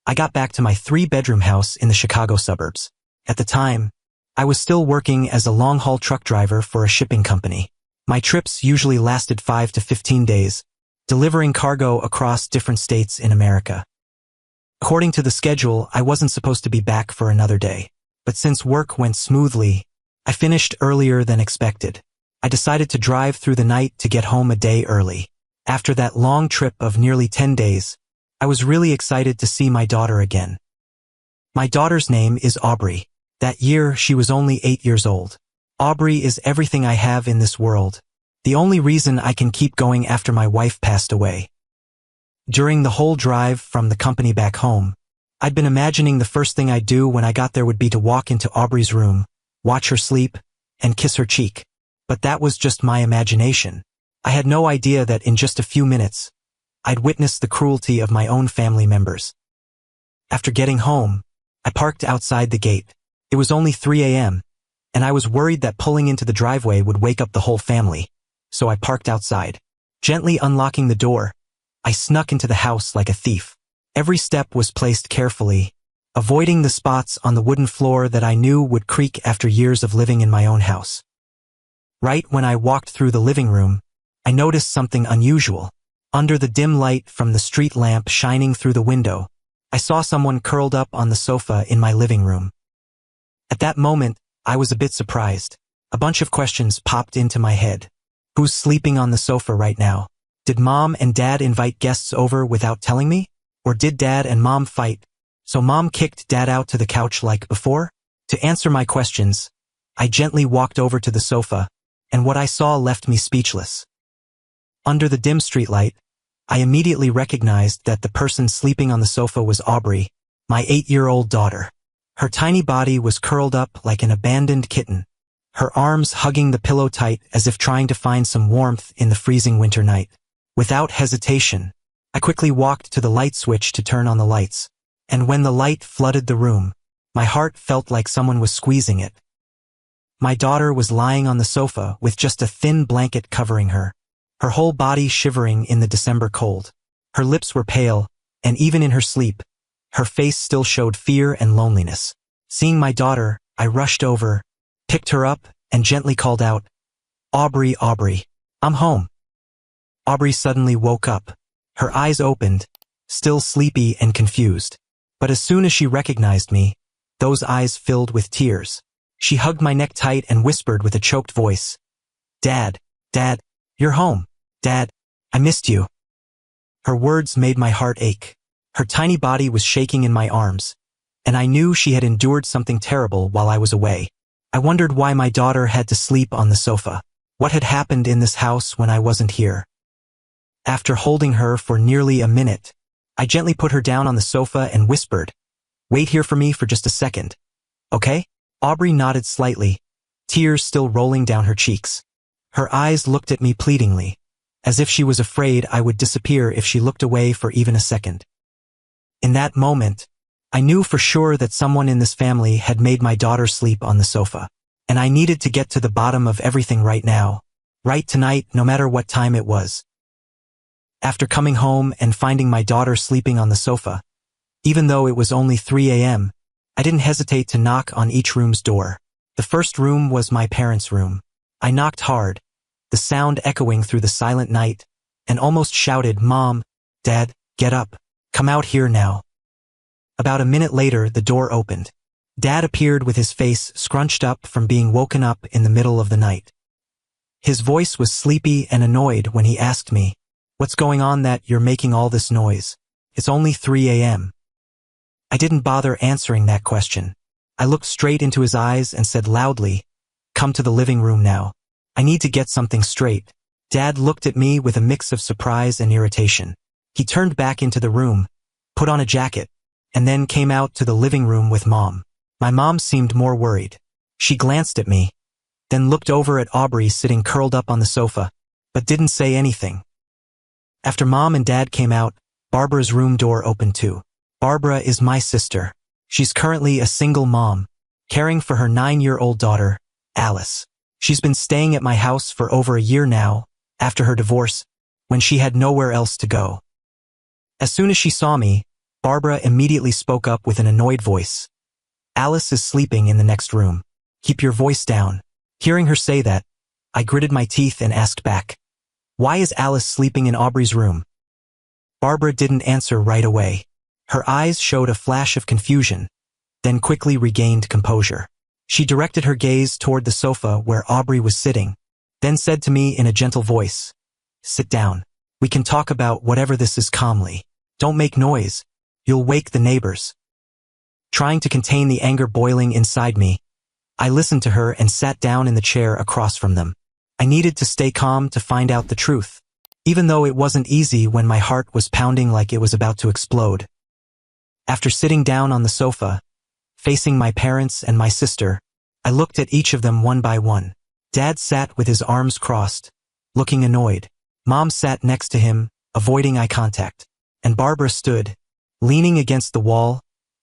I got back to my 3-bedroom house in the Chicago suburbs. At the time, I was still working as a long-haul truck driver for a shipping company. My trips usually lasted 5 to 15 days, delivering cargo across different states in America. According to the schedule, I wasn't supposed to be back for another day. But since work went smoothly, I finished earlier than expected. I decided to drive through the night to get home a day early. After that long trip of nearly 10 days, I was really excited to see my daughter again. My daughter's name is Aubrey. That year, she was only 8 years old. Aubrey is everything I have in this world. The only reason I can keep going after my wife passed away. During the whole drive from the company back home, I'd been imagining the first thing I'd do when I got there would be to walk into Aubrey's room, watch her sleep, and kiss her cheek. But that was just my imagination. I had no idea that in just a few minutes, I'd witness the cruelty of my own family members. After getting home, I parked outside the gate. It was only 3 a.m., and I was worried that pulling into the driveway would wake up the whole family, so I parked outside. Gently unlocking the door, I snuck into the house like a thief. Every step was placed carefully, avoiding the spots on the wooden floor that I knew would creak after years of living in my own house. Right when I walked through the living room, I noticed something unusual. Under the dim light from the street lamp shining through the window, I saw someone curled up on the sofa in my living room. At that moment, I was a bit surprised. A bunch of questions popped into my head. Who's sleeping on the sofa right now? Did Mom and Dad invite guests over without telling me? Or did Dad and Mom fight, so Mom kicked Dad out to the couch like before? To answer my questions, I gently walked over to the sofa, and what I saw left me speechless. Under the dim streetlight, I immediately recognized that the person sleeping on the sofa was Aubrey, my 8-year-old daughter. Her tiny body was curled up like an abandoned kitten, her arms hugging the pillow tight as if trying to find some warmth in the freezing winter night. Without hesitation, I quickly walked to the light switch to turn on the lights, and when the light flooded the room, my heart felt like someone was squeezing it. My daughter was lying on the sofa with just a thin blanket covering her, her whole body shivering in the December cold. Her lips were pale, and even in her sleep, her face still showed fear and loneliness. Seeing my daughter, I rushed over, picked her up, and gently called out, "Aubrey, Aubrey, I'm home." Aubrey suddenly woke up. Her eyes opened, still sleepy and confused. But as soon as she recognized me, those eyes filled with tears. She hugged my neck tight and whispered with a choked voice, "Dad, Dad, you're home. Dad, I missed you." Her words made my heart ache. Her tiny body was shaking in my arms, and I knew she had endured something terrible while I was away. I wondered why my daughter had to sleep on the sofa. What had happened in this house when I wasn't here? After holding her for nearly a minute, I gently put her down on the sofa and whispered, "Wait here for me for just a second, okay?" Aubrey nodded slightly, tears still rolling down her cheeks. Her eyes looked at me pleadingly, as if she was afraid I would disappear if she looked away for even a second. In that moment, I knew for sure that someone in this family had made my daughter sleep on the sofa, and I needed to get to the bottom of everything right now, right tonight, no matter what time it was. After coming home and finding my daughter sleeping on the sofa, even though it was only 3 a.m., I didn't hesitate to knock on each room's door. The first room was my parents' room. I knocked hard, the sound echoing through the silent night, and almost shouted, "Mom, Dad, get up. Come out here now." About a minute later, the door opened. Dad appeared with his face scrunched up from being woken up in the middle of the night. His voice was sleepy and annoyed when he asked me, "What's going on that you're making all this noise? It's only 3 a.m. I didn't bother answering that question. I looked straight into his eyes and said loudly, "Come to the living room now. I need to get something straight." Dad looked at me with a mix of surprise and irritation. He turned back into the room, put on a jacket, and then came out to the living room with Mom. My mom seemed more worried. She glanced at me, then looked over at Aubrey sitting curled up on the sofa, but didn't say anything. After Mom and Dad came out, Barbara's room door opened too. Barbara is my sister. She's currently a single mom, caring for her 9-year-old daughter, Alice. She's been staying at my house for over a year now, after her divorce, when she had nowhere else to go. As soon as she saw me, Barbara immediately spoke up with an annoyed voice. Alice is sleeping in the next room. Keep your voice down. Hearing her say that, I gritted my teeth and asked back, why is Alice sleeping in Aubrey's room? Barbara didn't answer right away. Her eyes showed a flash of confusion, then quickly regained composure. She directed her gaze toward the sofa where Aubrey was sitting, then said to me in a gentle voice, sit down. We can talk about whatever this is calmly. Don't make noise. You'll wake the neighbors. Trying to contain the anger boiling inside me, I listened to her and sat down in the chair across from them. I needed to stay calm to find out the truth, even though it wasn't easy when my heart was pounding like it was about to explode. After sitting down on the sofa, facing my parents and my sister, I looked at each of them one by one. Dad sat with his arms crossed, looking annoyed. Mom sat next to him, avoiding eye contact. And Barbara stood, leaning against the wall,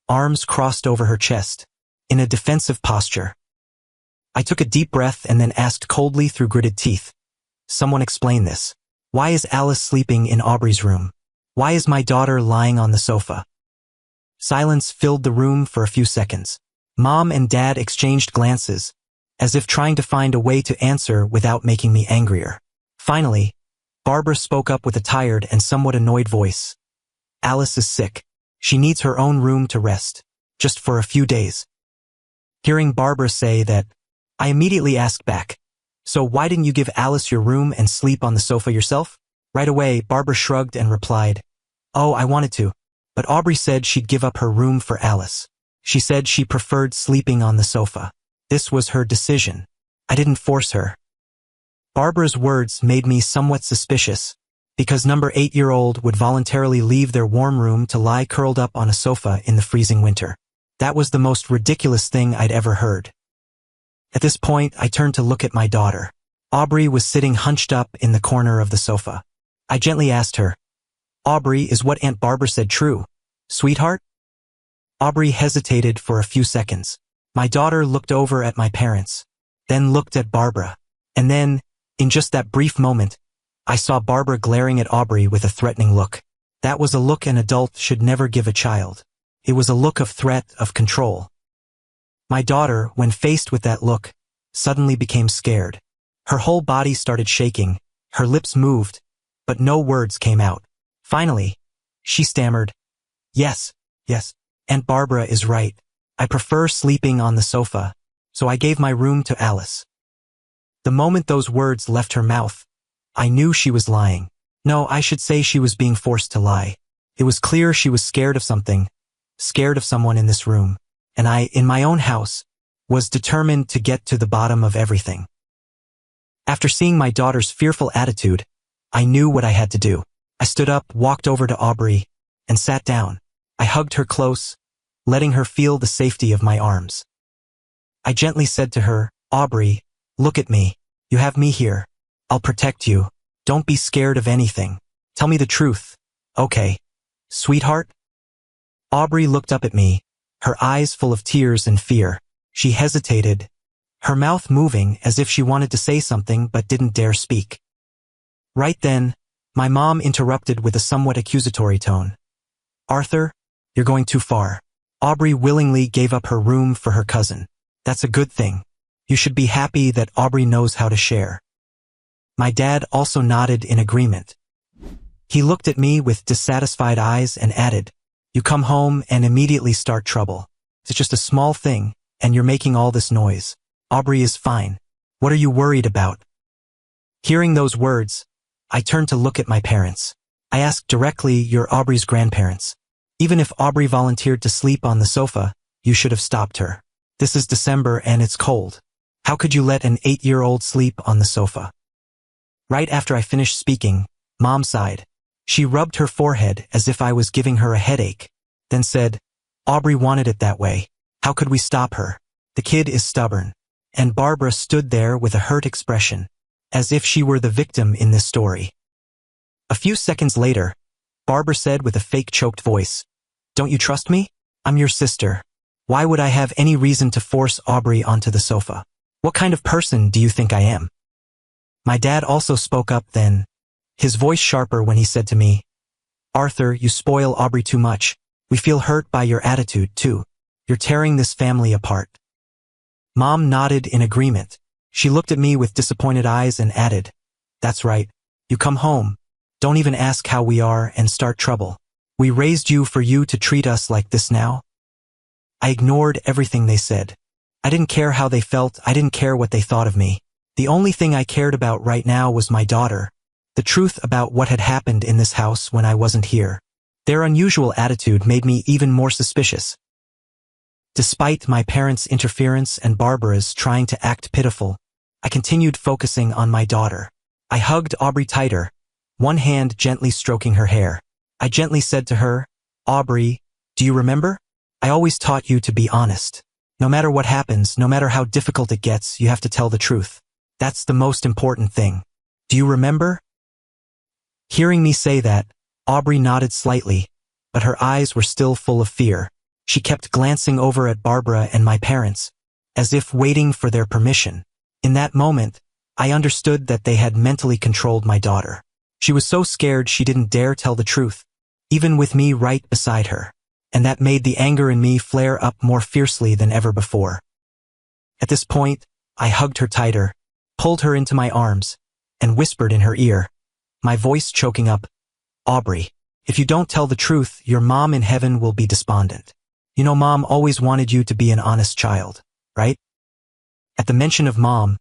arms crossed over her chest, in a defensive posture. I took a deep breath and then asked coldly through gritted teeth, someone explain this. Why is Alice sleeping in Aubrey's room? Why is my daughter lying on the sofa? Silence filled the room for a few seconds. Mom and Dad exchanged glances, as if trying to find a way to answer without making me angrier. Finally, Barbara spoke up with a tired and somewhat annoyed voice. Alice is sick. She needs her own room to rest, just for a few days. Hearing Barbara say that, I immediately asked back, so why didn't you give Alice your room and sleep on the sofa yourself? Right away, Barbara shrugged and replied, oh, I wanted to, but Aubrey said she'd give up her room for Alice. She said she preferred sleeping on the sofa. This was her decision. I didn't force her. Barbara's words made me somewhat suspicious, because number 8-year-old would voluntarily leave their warm room to lie curled up on a sofa in the freezing winter. That was the most ridiculous thing I'd ever heard. At this point, I turned to look at my daughter. Aubrey was sitting hunched up in the corner of the sofa. I gently asked her, Aubrey, is what Aunt Barbara said true, sweetheart? Aubrey hesitated for a few seconds. My daughter looked over at my parents, then looked at Barbara. And then, in just that brief moment, I saw Barbara glaring at Aubrey with a threatening look. That was a look an adult should never give a child. It was a look of threat, of control. My daughter, when faced with that look, suddenly became scared. Her whole body started shaking, her lips moved, but no words came out. Finally, she stammered, yes, Aunt Barbara is right. I prefer sleeping on the sofa, so I gave my room to Alice. The moment those words left her mouth, I knew she was lying. No, I should say she was being forced to lie. It was clear she was scared of something, scared of someone in this room. And I, in my own house, was determined to get to the bottom of everything. After seeing my daughter's fearful attitude, I knew what I had to do. I stood up, walked over to Aubrey, and sat down. I hugged her close, letting her feel the safety of my arms. I gently said to her, Aubrey, look at me. You have me here. I'll protect you. Don't be scared of anything. Tell me the truth. Okay, sweetheart? Aubrey looked up at me, her eyes full of tears and fear. She hesitated, her mouth moving as if she wanted to say something but didn't dare speak. Right then, my mom interrupted with a somewhat accusatory tone. Arthur, you're going too far. Aubrey willingly gave up her room for her cousin. That's a good thing. You should be happy that Aubrey knows how to share. My dad also nodded in agreement. He looked at me with dissatisfied eyes and added, you come home and immediately start trouble. It's just a small thing, and you're making all this noise. Aubrey is fine. What are you worried about? Hearing those words, I turned to look at my parents. I asked directly, you're Aubrey's grandparents. Even if Aubrey volunteered to sleep on the sofa, you should have stopped her. This is December and it's cold. How could you let an 8-year-old sleep on the sofa? Right after I finished speaking, Mom sighed. She rubbed her forehead as if I was giving her a headache, then said, Aubrey wanted it that way. How could we stop her? The kid is stubborn. And Barbara stood there with a hurt expression, as if she were the victim in this story. A few seconds later, Barbara said with a fake choked voice, "Don't you trust me? I'm your sister. Why would I have any reason to force Aubrey onto the sofa? What kind of person do you think I am?" My dad also spoke up then, his voice sharper when he said to me, "Arthur, you spoil Aubrey too much. We feel hurt by your attitude, too. You're tearing this family apart." Mom nodded in agreement. She looked at me with disappointed eyes and added, "That's right. You come home. Don't even ask how we are and start trouble. We raised you for you to treat us like this now?" I ignored everything they said. I didn't care how they felt. I didn't care what they thought of me. The only thing I cared about right now was my daughter, the truth about what had happened in this house when I wasn't here. Their unusual attitude made me even more suspicious. Despite my parents' interference and Barbara's trying to act pitiful, I continued focusing on my daughter. I hugged Aubrey tighter, one hand gently stroking her hair. I gently said to her, "Aubrey, do you remember? I always taught you to be honest. No matter what happens, no matter how difficult it gets, you have to tell the truth. That's the most important thing. Do you remember?" Hearing me say that, Aubrey nodded slightly, but her eyes were still full of fear. She kept glancing over at Barbara and my parents, as if waiting for their permission. In that moment, I understood that they had mentally controlled my daughter. She was so scared she didn't dare tell the truth, even with me right beside her, and that made the anger in me flare up more fiercely than ever before. At this point, I hugged her tighter, pulled her into my arms, and whispered in her ear, my voice choking up, "Aubrey, if you don't tell the truth, your mom in heaven will be despondent. You know, Mom always wanted you to be an honest child, right?" At the mention of Mom,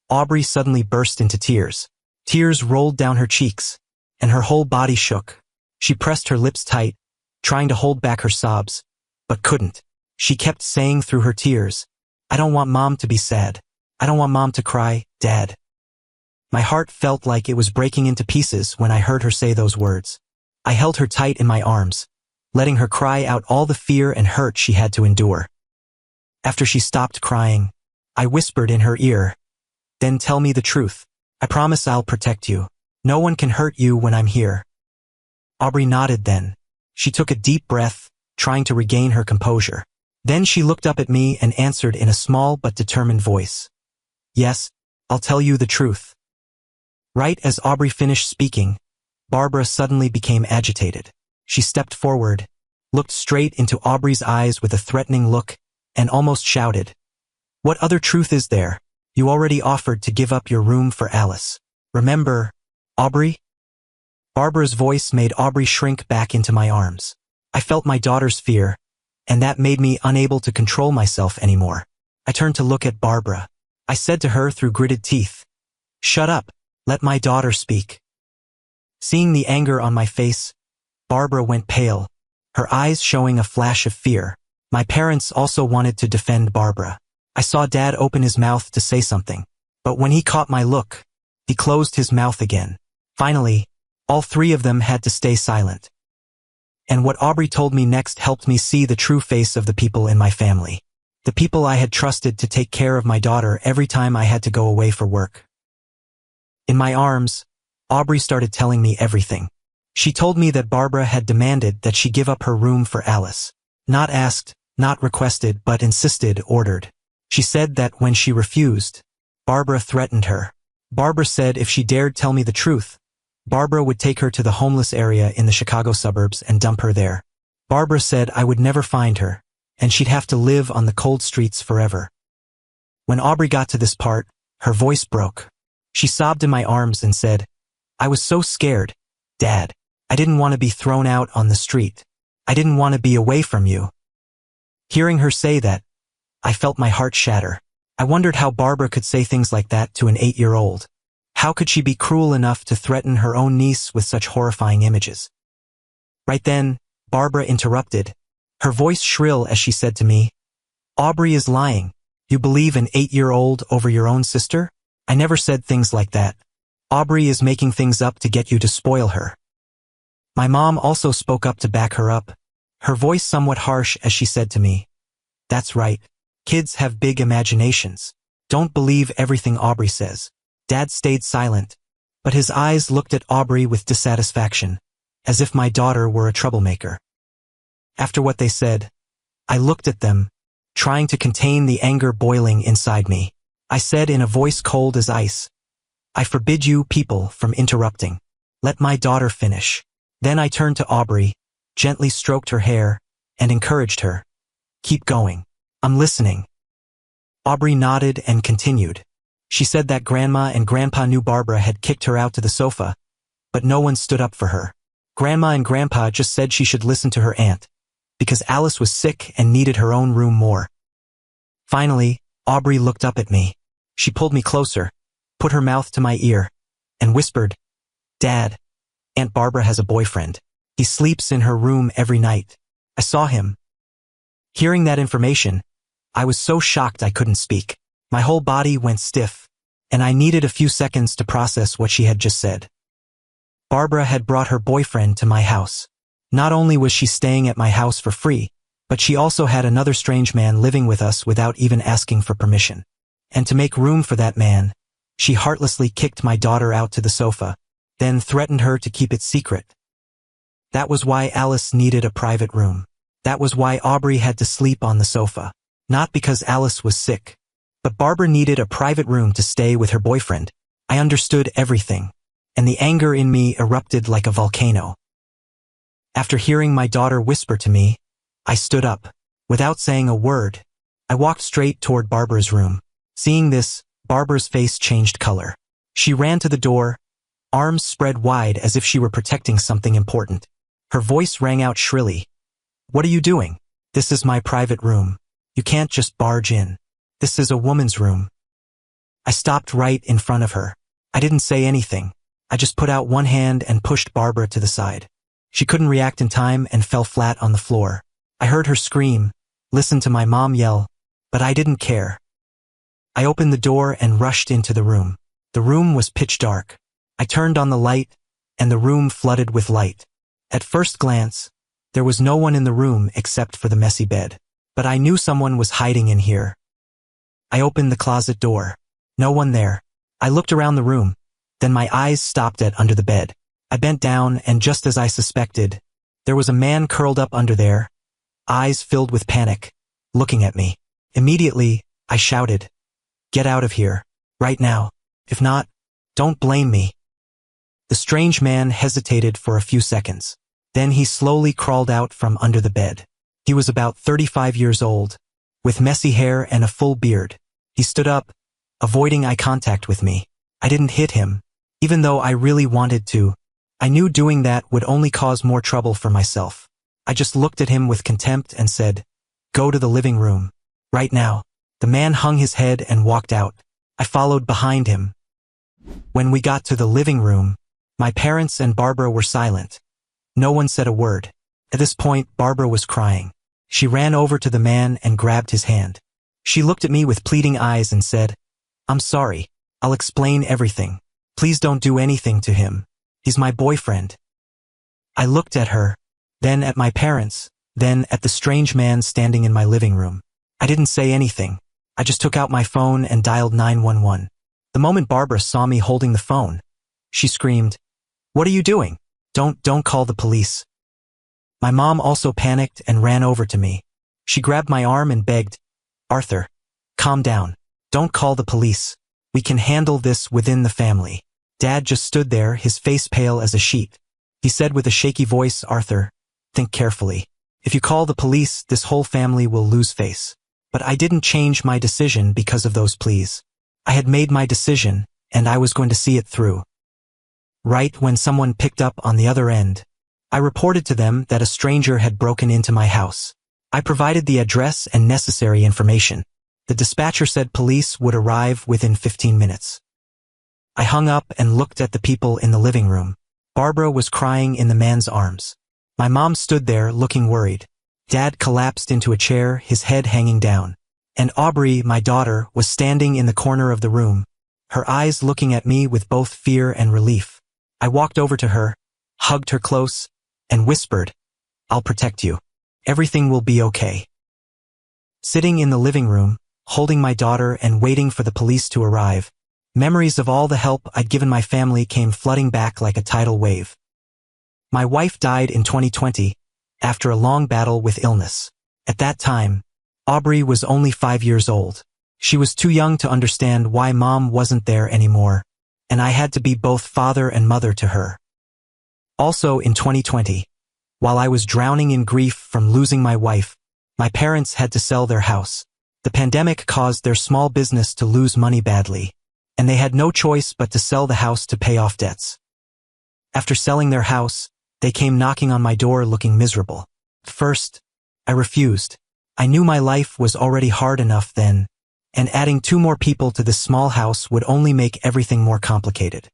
Aubrey suddenly burst into tears. Tears rolled down her cheeks, and her whole body shook. She pressed her lips tight, trying to hold back her sobs, but couldn't. She kept saying through her tears, "I don't want Mom to be sad. I don't want Mom to cry, Dad." My heart felt like it was breaking into pieces when I heard her say those words. I held her tight in my arms, letting her cry out all the fear and hurt she had to endure. After she stopped crying, I whispered in her ear, "Then tell me the truth. I promise I'll protect you. No one can hurt you when I'm here." Aubrey nodded then. She took a deep breath, trying to regain her composure. Then she looked up at me and answered in a small but determined voice, "Yes, I'll tell you the truth." Right as Aubrey finished speaking, Barbara suddenly became agitated. She stepped forward, looked straight into Aubrey's eyes with a threatening look, and almost shouted, "What other truth is there? You already offered to give up your room for Alice. Remember, Aubrey?" Barbara's voice made Aubrey shrink back into my arms. I felt my daughter's fear, and that made me unable to control myself anymore. I turned to look at Barbara. I said to her through gritted teeth, "Shut up, let my daughter speak." Seeing the anger on my face, Barbara went pale, her eyes showing a flash of fear. My parents also wanted to defend Barbara. I saw Dad open his mouth to say something, but when he caught my look, he closed his mouth again. Finally, all three of them had to stay silent. And what Aubrey told me next helped me see the true face of the people in my family. The people I had trusted to take care of my daughter every time I had to go away for work. In my arms, Aubrey started telling me everything. She told me that Barbara had demanded that she give up her room for Alice. Not asked, not requested, but insisted, ordered. She said that when she refused, Barbara threatened her. Barbara said if she dared tell me the truth, Barbara would take her to the homeless area in the Chicago suburbs and dump her there. Barbara said I would never find her, and she'd have to live on the cold streets forever. When Aubrey got to this part, her voice broke. She sobbed in my arms and said, "I was so scared, Dad. I didn't want to be thrown out on the street. I didn't want to be away from you." Hearing her say that, I felt my heart shatter. I wondered how Barbara could say things like that to an 8-year-old. How could she be cruel enough to threaten her own niece with such horrifying images? Right then, Barbara interrupted, her voice shrill as she said to me, "Aubrey is lying. You believe an 8-year-old over your own sister? I never said things like that. Aubrey is making things up to get you to spoil her." My mom also spoke up to back her up, her voice somewhat harsh as she said to me, "That's right. Kids have big imaginations. Don't believe everything Aubrey says." Dad stayed silent, but his eyes looked at Aubrey with dissatisfaction, as if my daughter were a troublemaker. After what they said, I looked at them, trying to contain the anger boiling inside me. I said in a voice cold as ice, "I forbid you people from interrupting. Let my daughter finish." Then I turned to Aubrey, gently stroked her hair, and encouraged her. "Keep going. I'm listening." Aubrey nodded and continued. She said that Grandma and Grandpa knew Barbara had kicked her out to the sofa, but no one stood up for her. Grandma and Grandpa just said she should listen to her aunt, because Alice was sick and needed her own room more. Finally, Aubrey looked up at me. She pulled me closer, put her mouth to my ear, and whispered, "Dad, Aunt Barbara has a boyfriend. He sleeps in her room every night. I saw him." Hearing that information, I was so shocked I couldn't speak. My whole body went stiff, and I needed a few seconds to process what she had just said. Barbara had brought her boyfriend to my house. Not only was she staying at my house for free, but she also had another strange man living with us without even asking for permission. And to make room for that man, she heartlessly kicked my daughter out to the sofa, then threatened her to keep it secret. That was why Alice needed a private room. That was why Aubrey had to sleep on the sofa. Not because Alice was sick, but Barbara needed a private room to stay with her boyfriend. I understood everything, and the anger in me erupted like a volcano. After hearing my daughter whisper to me, I stood up. Without saying a word, I walked straight toward Barbara's room. Seeing this, Barbara's face changed color. She ran to the door, arms spread wide as if she were protecting something important. Her voice rang out shrilly. "What are you doing? This is my private room. You can't just barge in. This is a woman's room." I stopped right in front of her. I didn't say anything. I just put out one hand and pushed Barbara to the side. She couldn't react in time and fell flat on the floor. I heard her scream, listened to my mom yell, but I didn't care. I opened the door and rushed into the room. The room was pitch dark. I turned on the light, and the room flooded with light. At first glance, there was no one in the room except for the messy bed. But I knew someone was hiding in here. I opened the closet door. No one there. I looked around the room, then my eyes stopped at under the bed. I bent down, and just as I suspected, there was a man curled up under there, eyes filled with panic, looking at me. Immediately, I shouted, "Get out of here, right now. If not, don't blame me." The strange man hesitated for a few seconds. Then he slowly crawled out from under the bed. He was about 35 years old, with messy hair and a full beard. He stood up, avoiding eye contact with me. I didn't hit him, even though I really wanted to. I knew doing that would only cause more trouble for myself. I just looked at him with contempt and said, "Go to the living room, right now." The man hung his head and walked out. I followed behind him. When we got to the living room, my parents and Barbara were silent. No one said a word. At this point, Barbara was crying. She ran over to the man and grabbed his hand. She looked at me with pleading eyes and said, "I'm sorry. I'll explain everything. Please don't do anything to him. He's my boyfriend." I looked at her, then at my parents, then at the strange man standing in my living room. I didn't say anything. I just took out my phone and dialed 911. The moment Barbara saw me holding the phone, she screamed, "What are you doing? Don't call the police." My mom also panicked and ran over to me. She grabbed my arm and begged, "Arthur, calm down. Don't call the police. We can handle this within the family." Dad just stood there, his face pale as a sheet. He said with a shaky voice, "Arthur, think carefully. If you call the police, this whole family will lose face." But I didn't change my decision because of those pleas. I had made my decision, and I was going to see it through. Right when someone picked up on the other end, I reported to them that a stranger had broken into my house. I provided the address and necessary information. The dispatcher said police would arrive within 15 minutes. I hung up and looked at the people in the living room. Barbara was crying in the man's arms. My mom stood there looking worried. Dad collapsed into a chair, his head hanging down. And Aubrey, my daughter, was standing in the corner of the room, her eyes looking at me with both fear and relief. I walked over to her, hugged her close, and whispered, "I'll protect you. Everything will be okay." Sitting in the living room, holding my daughter and waiting for the police to arrive, Memories of all the help I'd given my family came flooding back like a tidal wave. My wife died in 2020, after a long battle with illness. At that time, Aubrey was only 5 years old. She was too young to understand why Mom wasn't there anymore, and I had to be both father and mother to her. Also in 2020, while I was drowning in grief from losing my wife, my parents had to sell their house. The pandemic caused their small business to lose money badly, and they had no choice but to sell the house to pay off debts. After selling their house, they came knocking on my door looking miserable. First, I refused. I knew my life was already hard enough then, and adding 2 more people to this small house would only make everything more complicated.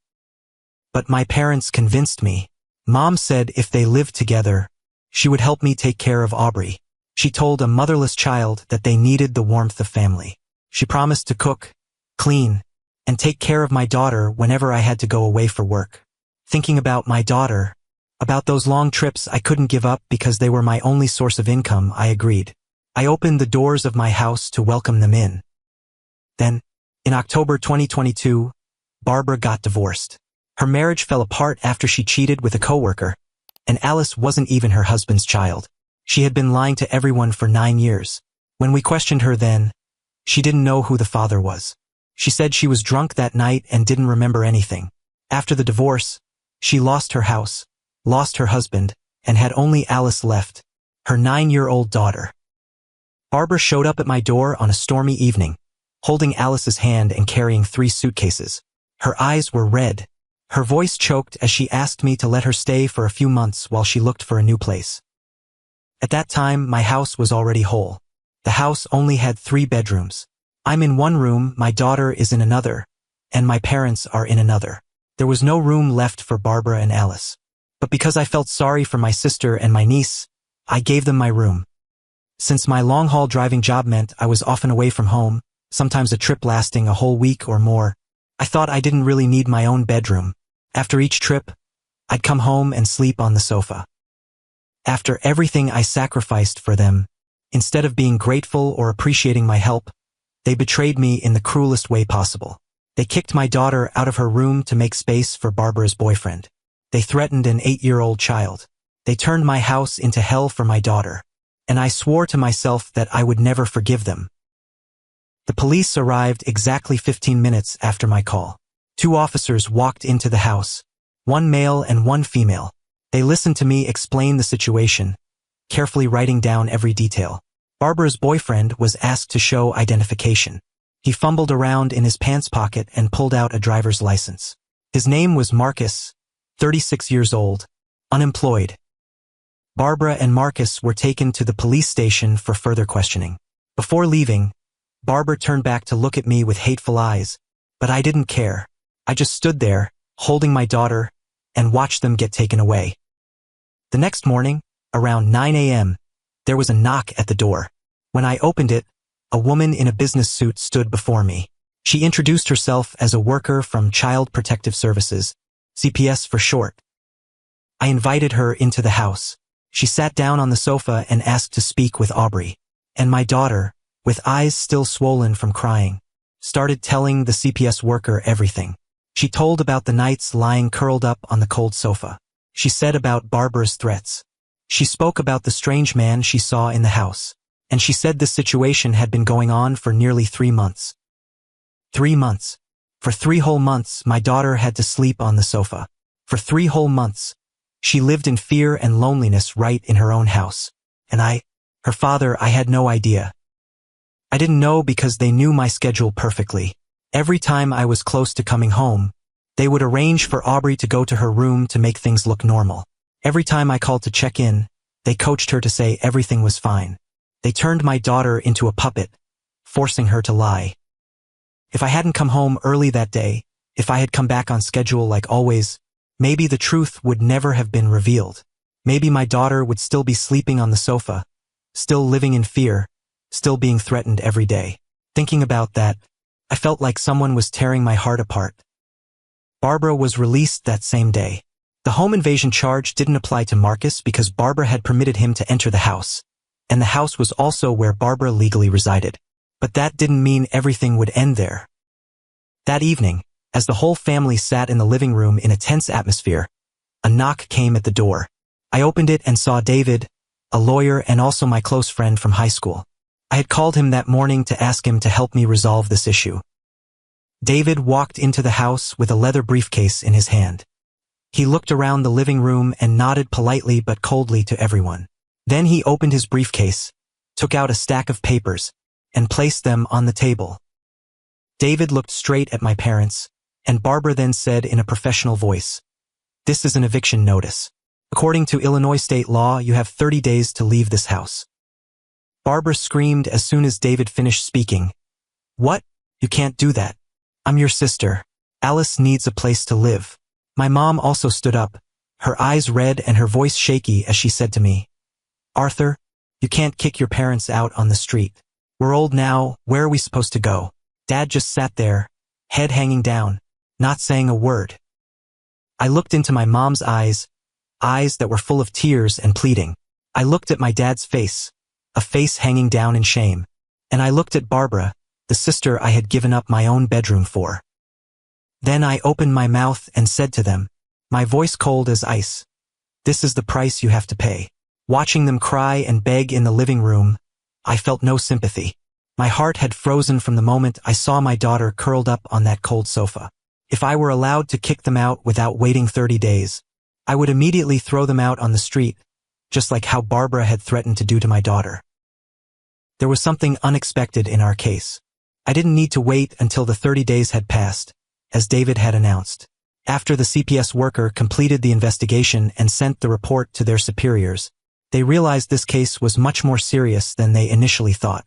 But my parents convinced me. Mom said if they lived together, she would help me take care of Aubrey. She told a motherless child that they needed the warmth of family. She promised to cook, clean, and take care of my daughter whenever I had to go away for work. Thinking about my daughter, about those long trips I couldn't give up because they were my only source of income, I agreed. I opened the doors of my house to welcome them in. Then, in October 2022, Barbara got divorced. Her marriage fell apart after she cheated with a coworker, and Alice wasn't even her husband's child. She had been lying to everyone for 9 years. When we questioned her then, she didn't know who the father was. She said she was drunk that night and didn't remember anything. After the divorce, she lost her house, lost her husband, and had only Alice left, her 9-year-old daughter. Barbara showed up at my door on a stormy evening, holding Alice's hand and carrying 3 suitcases. Her eyes were red. Her voice choked as she asked me to let her stay for a few months while she looked for a new place. At that time, my house was already whole. The house only had 3 bedrooms. I'm in one room, my daughter is in another, and my parents are in another. There was no room left for Barbara and Alice. But because I felt sorry for my sister and my niece, I gave them my room. Since my long-haul driving job meant I was often away from home, sometimes a trip lasting a whole week or more, I thought I didn't really need my own bedroom. After each trip, I'd come home and sleep on the sofa. After everything I sacrificed for them, instead of being grateful or appreciating my help, they betrayed me in the cruelest way possible. They kicked my daughter out of her room to make space for Barbara's boyfriend. They threatened an 8-year-old child. They turned my house into hell for my daughter, and I swore to myself that I would never forgive them. The police arrived exactly 15 minutes after my call. 2 officers walked into the house, 1 male and 1 female. They listened to me explain the situation, carefully writing down every detail. Barbara's boyfriend was asked to show identification. He fumbled around in his pants pocket and pulled out a driver's license. His name was Marcus, 36 years old, unemployed. Barbara and Marcus were taken to the police station for further questioning. Before leaving, Barbara turned back to look at me with hateful eyes, but I didn't care. I just stood there, holding my daughter, and watched them get taken away. The next morning, around 9 a.m., there was a knock at the door. When I opened it, a woman in a business suit stood before me. She introduced herself as a worker from Child Protective Services, CPS for short. I invited her into the house. She sat down on the sofa and asked to speak with Aubrey. And my daughter, with eyes still swollen from crying, started telling the CPS worker everything. She told about the nights lying curled up on the cold sofa. She said about Barbara's threats. She spoke about the strange man she saw in the house. And she said this situation had been going on for nearly 3 months. 3 months. For 3 whole months, my daughter had to sleep on the sofa. For 3 whole months, she lived in fear and loneliness right in her own house. And I, her father, I had no idea. I didn't know because they knew my schedule perfectly. Every time I was close to coming home, they would arrange for Aubrey to go to her room to make things look normal. Every time I called to check in, they coached her to say everything was fine. They turned my daughter into a puppet, forcing her to lie. If I hadn't come home early that day, if I had come back on schedule like always, maybe the truth would never have been revealed. Maybe my daughter would still be sleeping on the sofa, still living in fear, still being threatened every day. Thinking about that, I felt like someone was tearing my heart apart. Barbara was released that same day. The home invasion charge didn't apply to Marcus because Barbara had permitted him to enter the house, and the house was also where Barbara legally resided. But that didn't mean everything would end there. That evening, As the whole family sat in the living room in a tense atmosphere, a knock came at the door. I opened it and saw David, a lawyer and also my close friend from high school. I had called him that morning to ask him to help me resolve this issue. David walked into the house with a leather briefcase in his hand. He looked around the living room and nodded politely but coldly to everyone. Then he opened his briefcase, took out a stack of papers, and placed them on the table. David looked straight at my parents, and Barbara then said in a professional voice, "This is an eviction notice. According to Illinois state law, you have 30 days to leave this house." Barbara screamed as soon as David finished speaking. "What? You can't do that. I'm your sister. Alice needs a place to live." My mom also stood up, her eyes red and her voice shaky as she said to me, "Arthur, you can't kick your parents out on the street. We're old now, where are we supposed to go?" Dad just sat there, head hanging down, not saying a word. I looked into my mom's eyes that were full of tears and pleading. I looked at my dad's face, a face hanging down in shame. And I looked at Barbara, the sister I had given up my own bedroom for. Then I opened my mouth and said to them, my voice cold as ice, "This is the price you have to pay." Watching them cry and beg in the living room, I felt no sympathy. My heart had frozen from the moment I saw my daughter curled up on that cold sofa. If I were allowed to kick them out without waiting 30 days, I would immediately throw them out on the street, just like how Barbara had threatened to do to my daughter. There was something unexpected in our case. I didn't need to wait until the 30 days had passed, as David had announced. After the CPS worker completed the investigation and sent the report to their superiors, they realized this case was much more serious than they initially thought.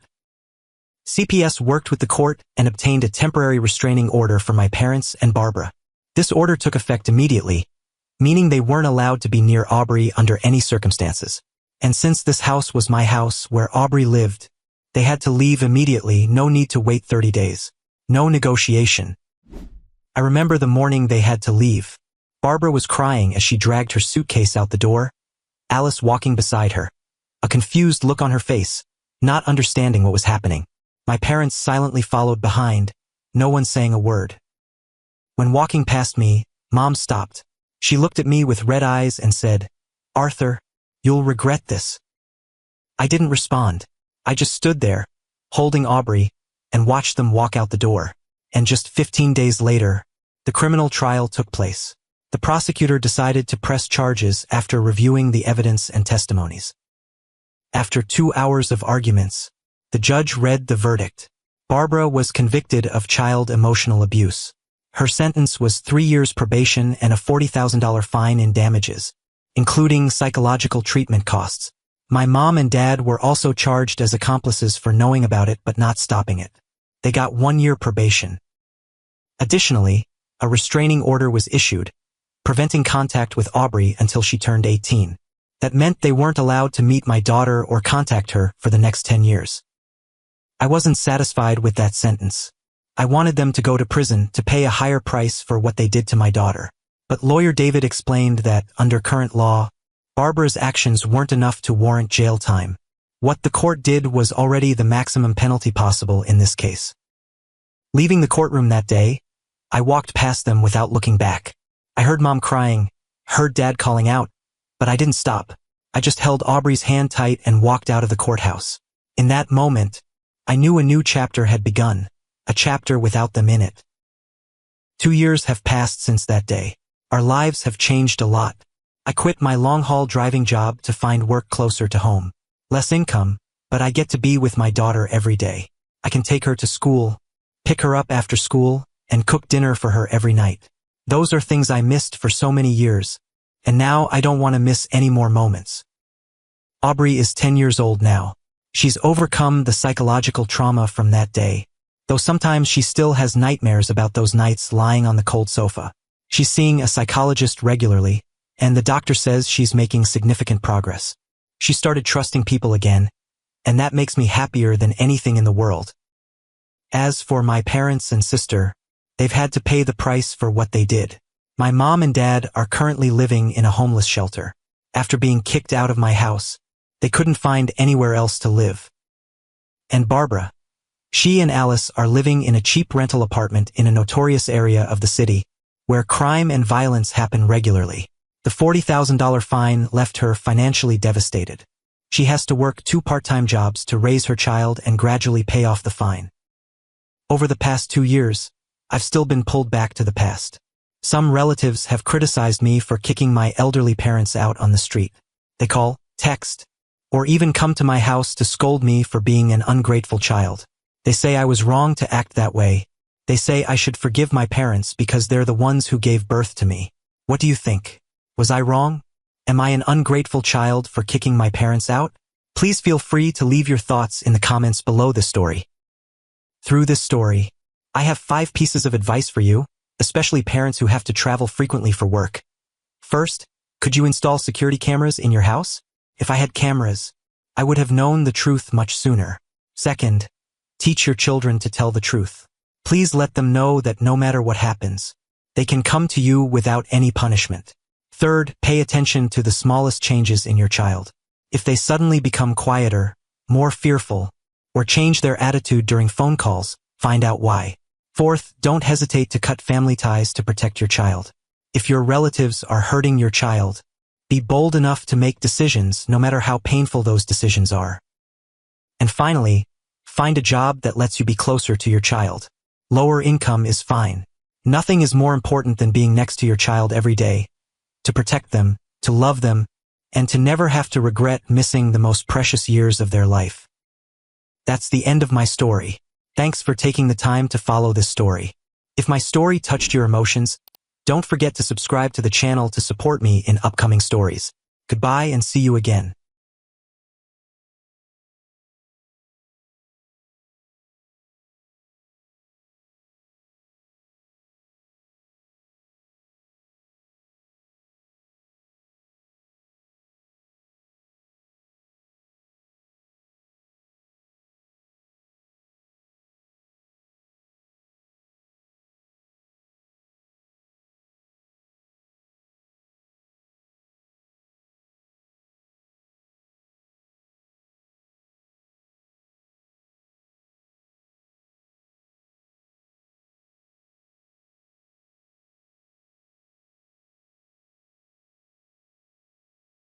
CPS worked with the court and obtained a temporary restraining order for my parents and Barbara. This order took effect immediately, meaning they weren't allowed to be near Aubrey under any circumstances. And since this house was my house where Aubrey lived, they had to leave immediately, no need to wait 30 days. No negotiation. I remember the morning they had to leave. Barbara was crying as she dragged her suitcase out the door, Alice walking beside her, a confused look on her face, not understanding what was happening. My parents silently followed behind, no one saying a word. When walking past me, Mom stopped. She looked at me with red eyes and said, "Arthur, you'll regret this." I didn't respond. I just stood there, holding Aubrey, and watched them walk out the door. And just 15 days later, the criminal trial took place. The prosecutor decided to press charges after reviewing the evidence and testimonies. After 2 hours of arguments, the judge read the verdict. Barbara was convicted of child emotional abuse. Her sentence was 3 years probation and a $40,000 fine in damages, including psychological treatment costs. My mom and dad were also charged as accomplices for knowing about it but not stopping it. They got 1 year probation. Additionally, a restraining order was issued, preventing contact with Aubrey until she turned 18. That meant they weren't allowed to meet my daughter or contact her for the next 10 years. I wasn't satisfied with that sentence. I wanted them to go to prison to pay a higher price for what they did to my daughter. But lawyer David explained that, under current law, Barbara's actions weren't enough to warrant jail time. What the court did was already the maximum penalty possible in this case. Leaving the courtroom that day, I walked past them without looking back. I heard Mom crying, heard Dad calling out, but I didn't stop. I just held Aubrey's hand tight and walked out of the courthouse. In that moment, I knew a new chapter had begun, a chapter without them in it. 2 years have passed since that day. Our lives have changed a lot. I quit my long-haul driving job to find work closer to home. Less income, but I get to be with my daughter every day. I can take her to school, pick her up after school, and cook dinner for her every night. Those are things I missed for so many years, and now I don't want to miss any more moments. Aubrey is 10 years old now. She's overcome the psychological trauma from that day, though sometimes she still has nightmares about those nights lying on the cold sofa. She's seeing a psychologist regularly, and the doctor says she's making significant progress. She started trusting people again, and that makes me happier than anything in the world. As for my parents and sister, they've had to pay the price for what they did. My mom and dad are currently living in a homeless shelter. After being kicked out of my house, they couldn't find anywhere else to live. And Barbara, She and Alice are living in a cheap rental apartment in a notorious area of the city, where crime and violence happen regularly. The $40,000 fine left her financially devastated. She has to work 2 part-time jobs to raise her child and gradually pay off the fine. Over the past 2 years, I've still been pulled back to the past. Some relatives have criticized me for kicking my elderly parents out on the street. They call, text, or even come to my house to scold me for being an ungrateful child. They say I was wrong to act that way. They say I should forgive my parents because they're the ones who gave birth to me. What do you think? Was I wrong? Am I an ungrateful child for kicking my parents out? Please feel free to leave your thoughts in the comments below this story. Through this story, I have 5 pieces of advice for you, especially parents who have to travel frequently for work. First, could you install security cameras in your house? If I had cameras, I would have known the truth much sooner. Second, teach your children to tell the truth. Please let them know that no matter what happens, they can come to you without any punishment. Third, pay attention to the smallest changes in your child. If they suddenly become quieter, more fearful, or change their attitude during phone calls, find out why. Fourth, don't hesitate to cut family ties to protect your child. If your relatives are hurting your child, be bold enough to make decisions no matter how painful those decisions are. And finally, find a job that lets you be closer to your child. Lower income is fine. Nothing is more important than being next to your child every day, to protect them, to love them, and to never have to regret missing the most precious years of their life. That's the end of my story. Thanks for taking the time to follow this story. If my story touched your emotions, don't forget to subscribe to the channel to support me in upcoming stories. Goodbye and see you again.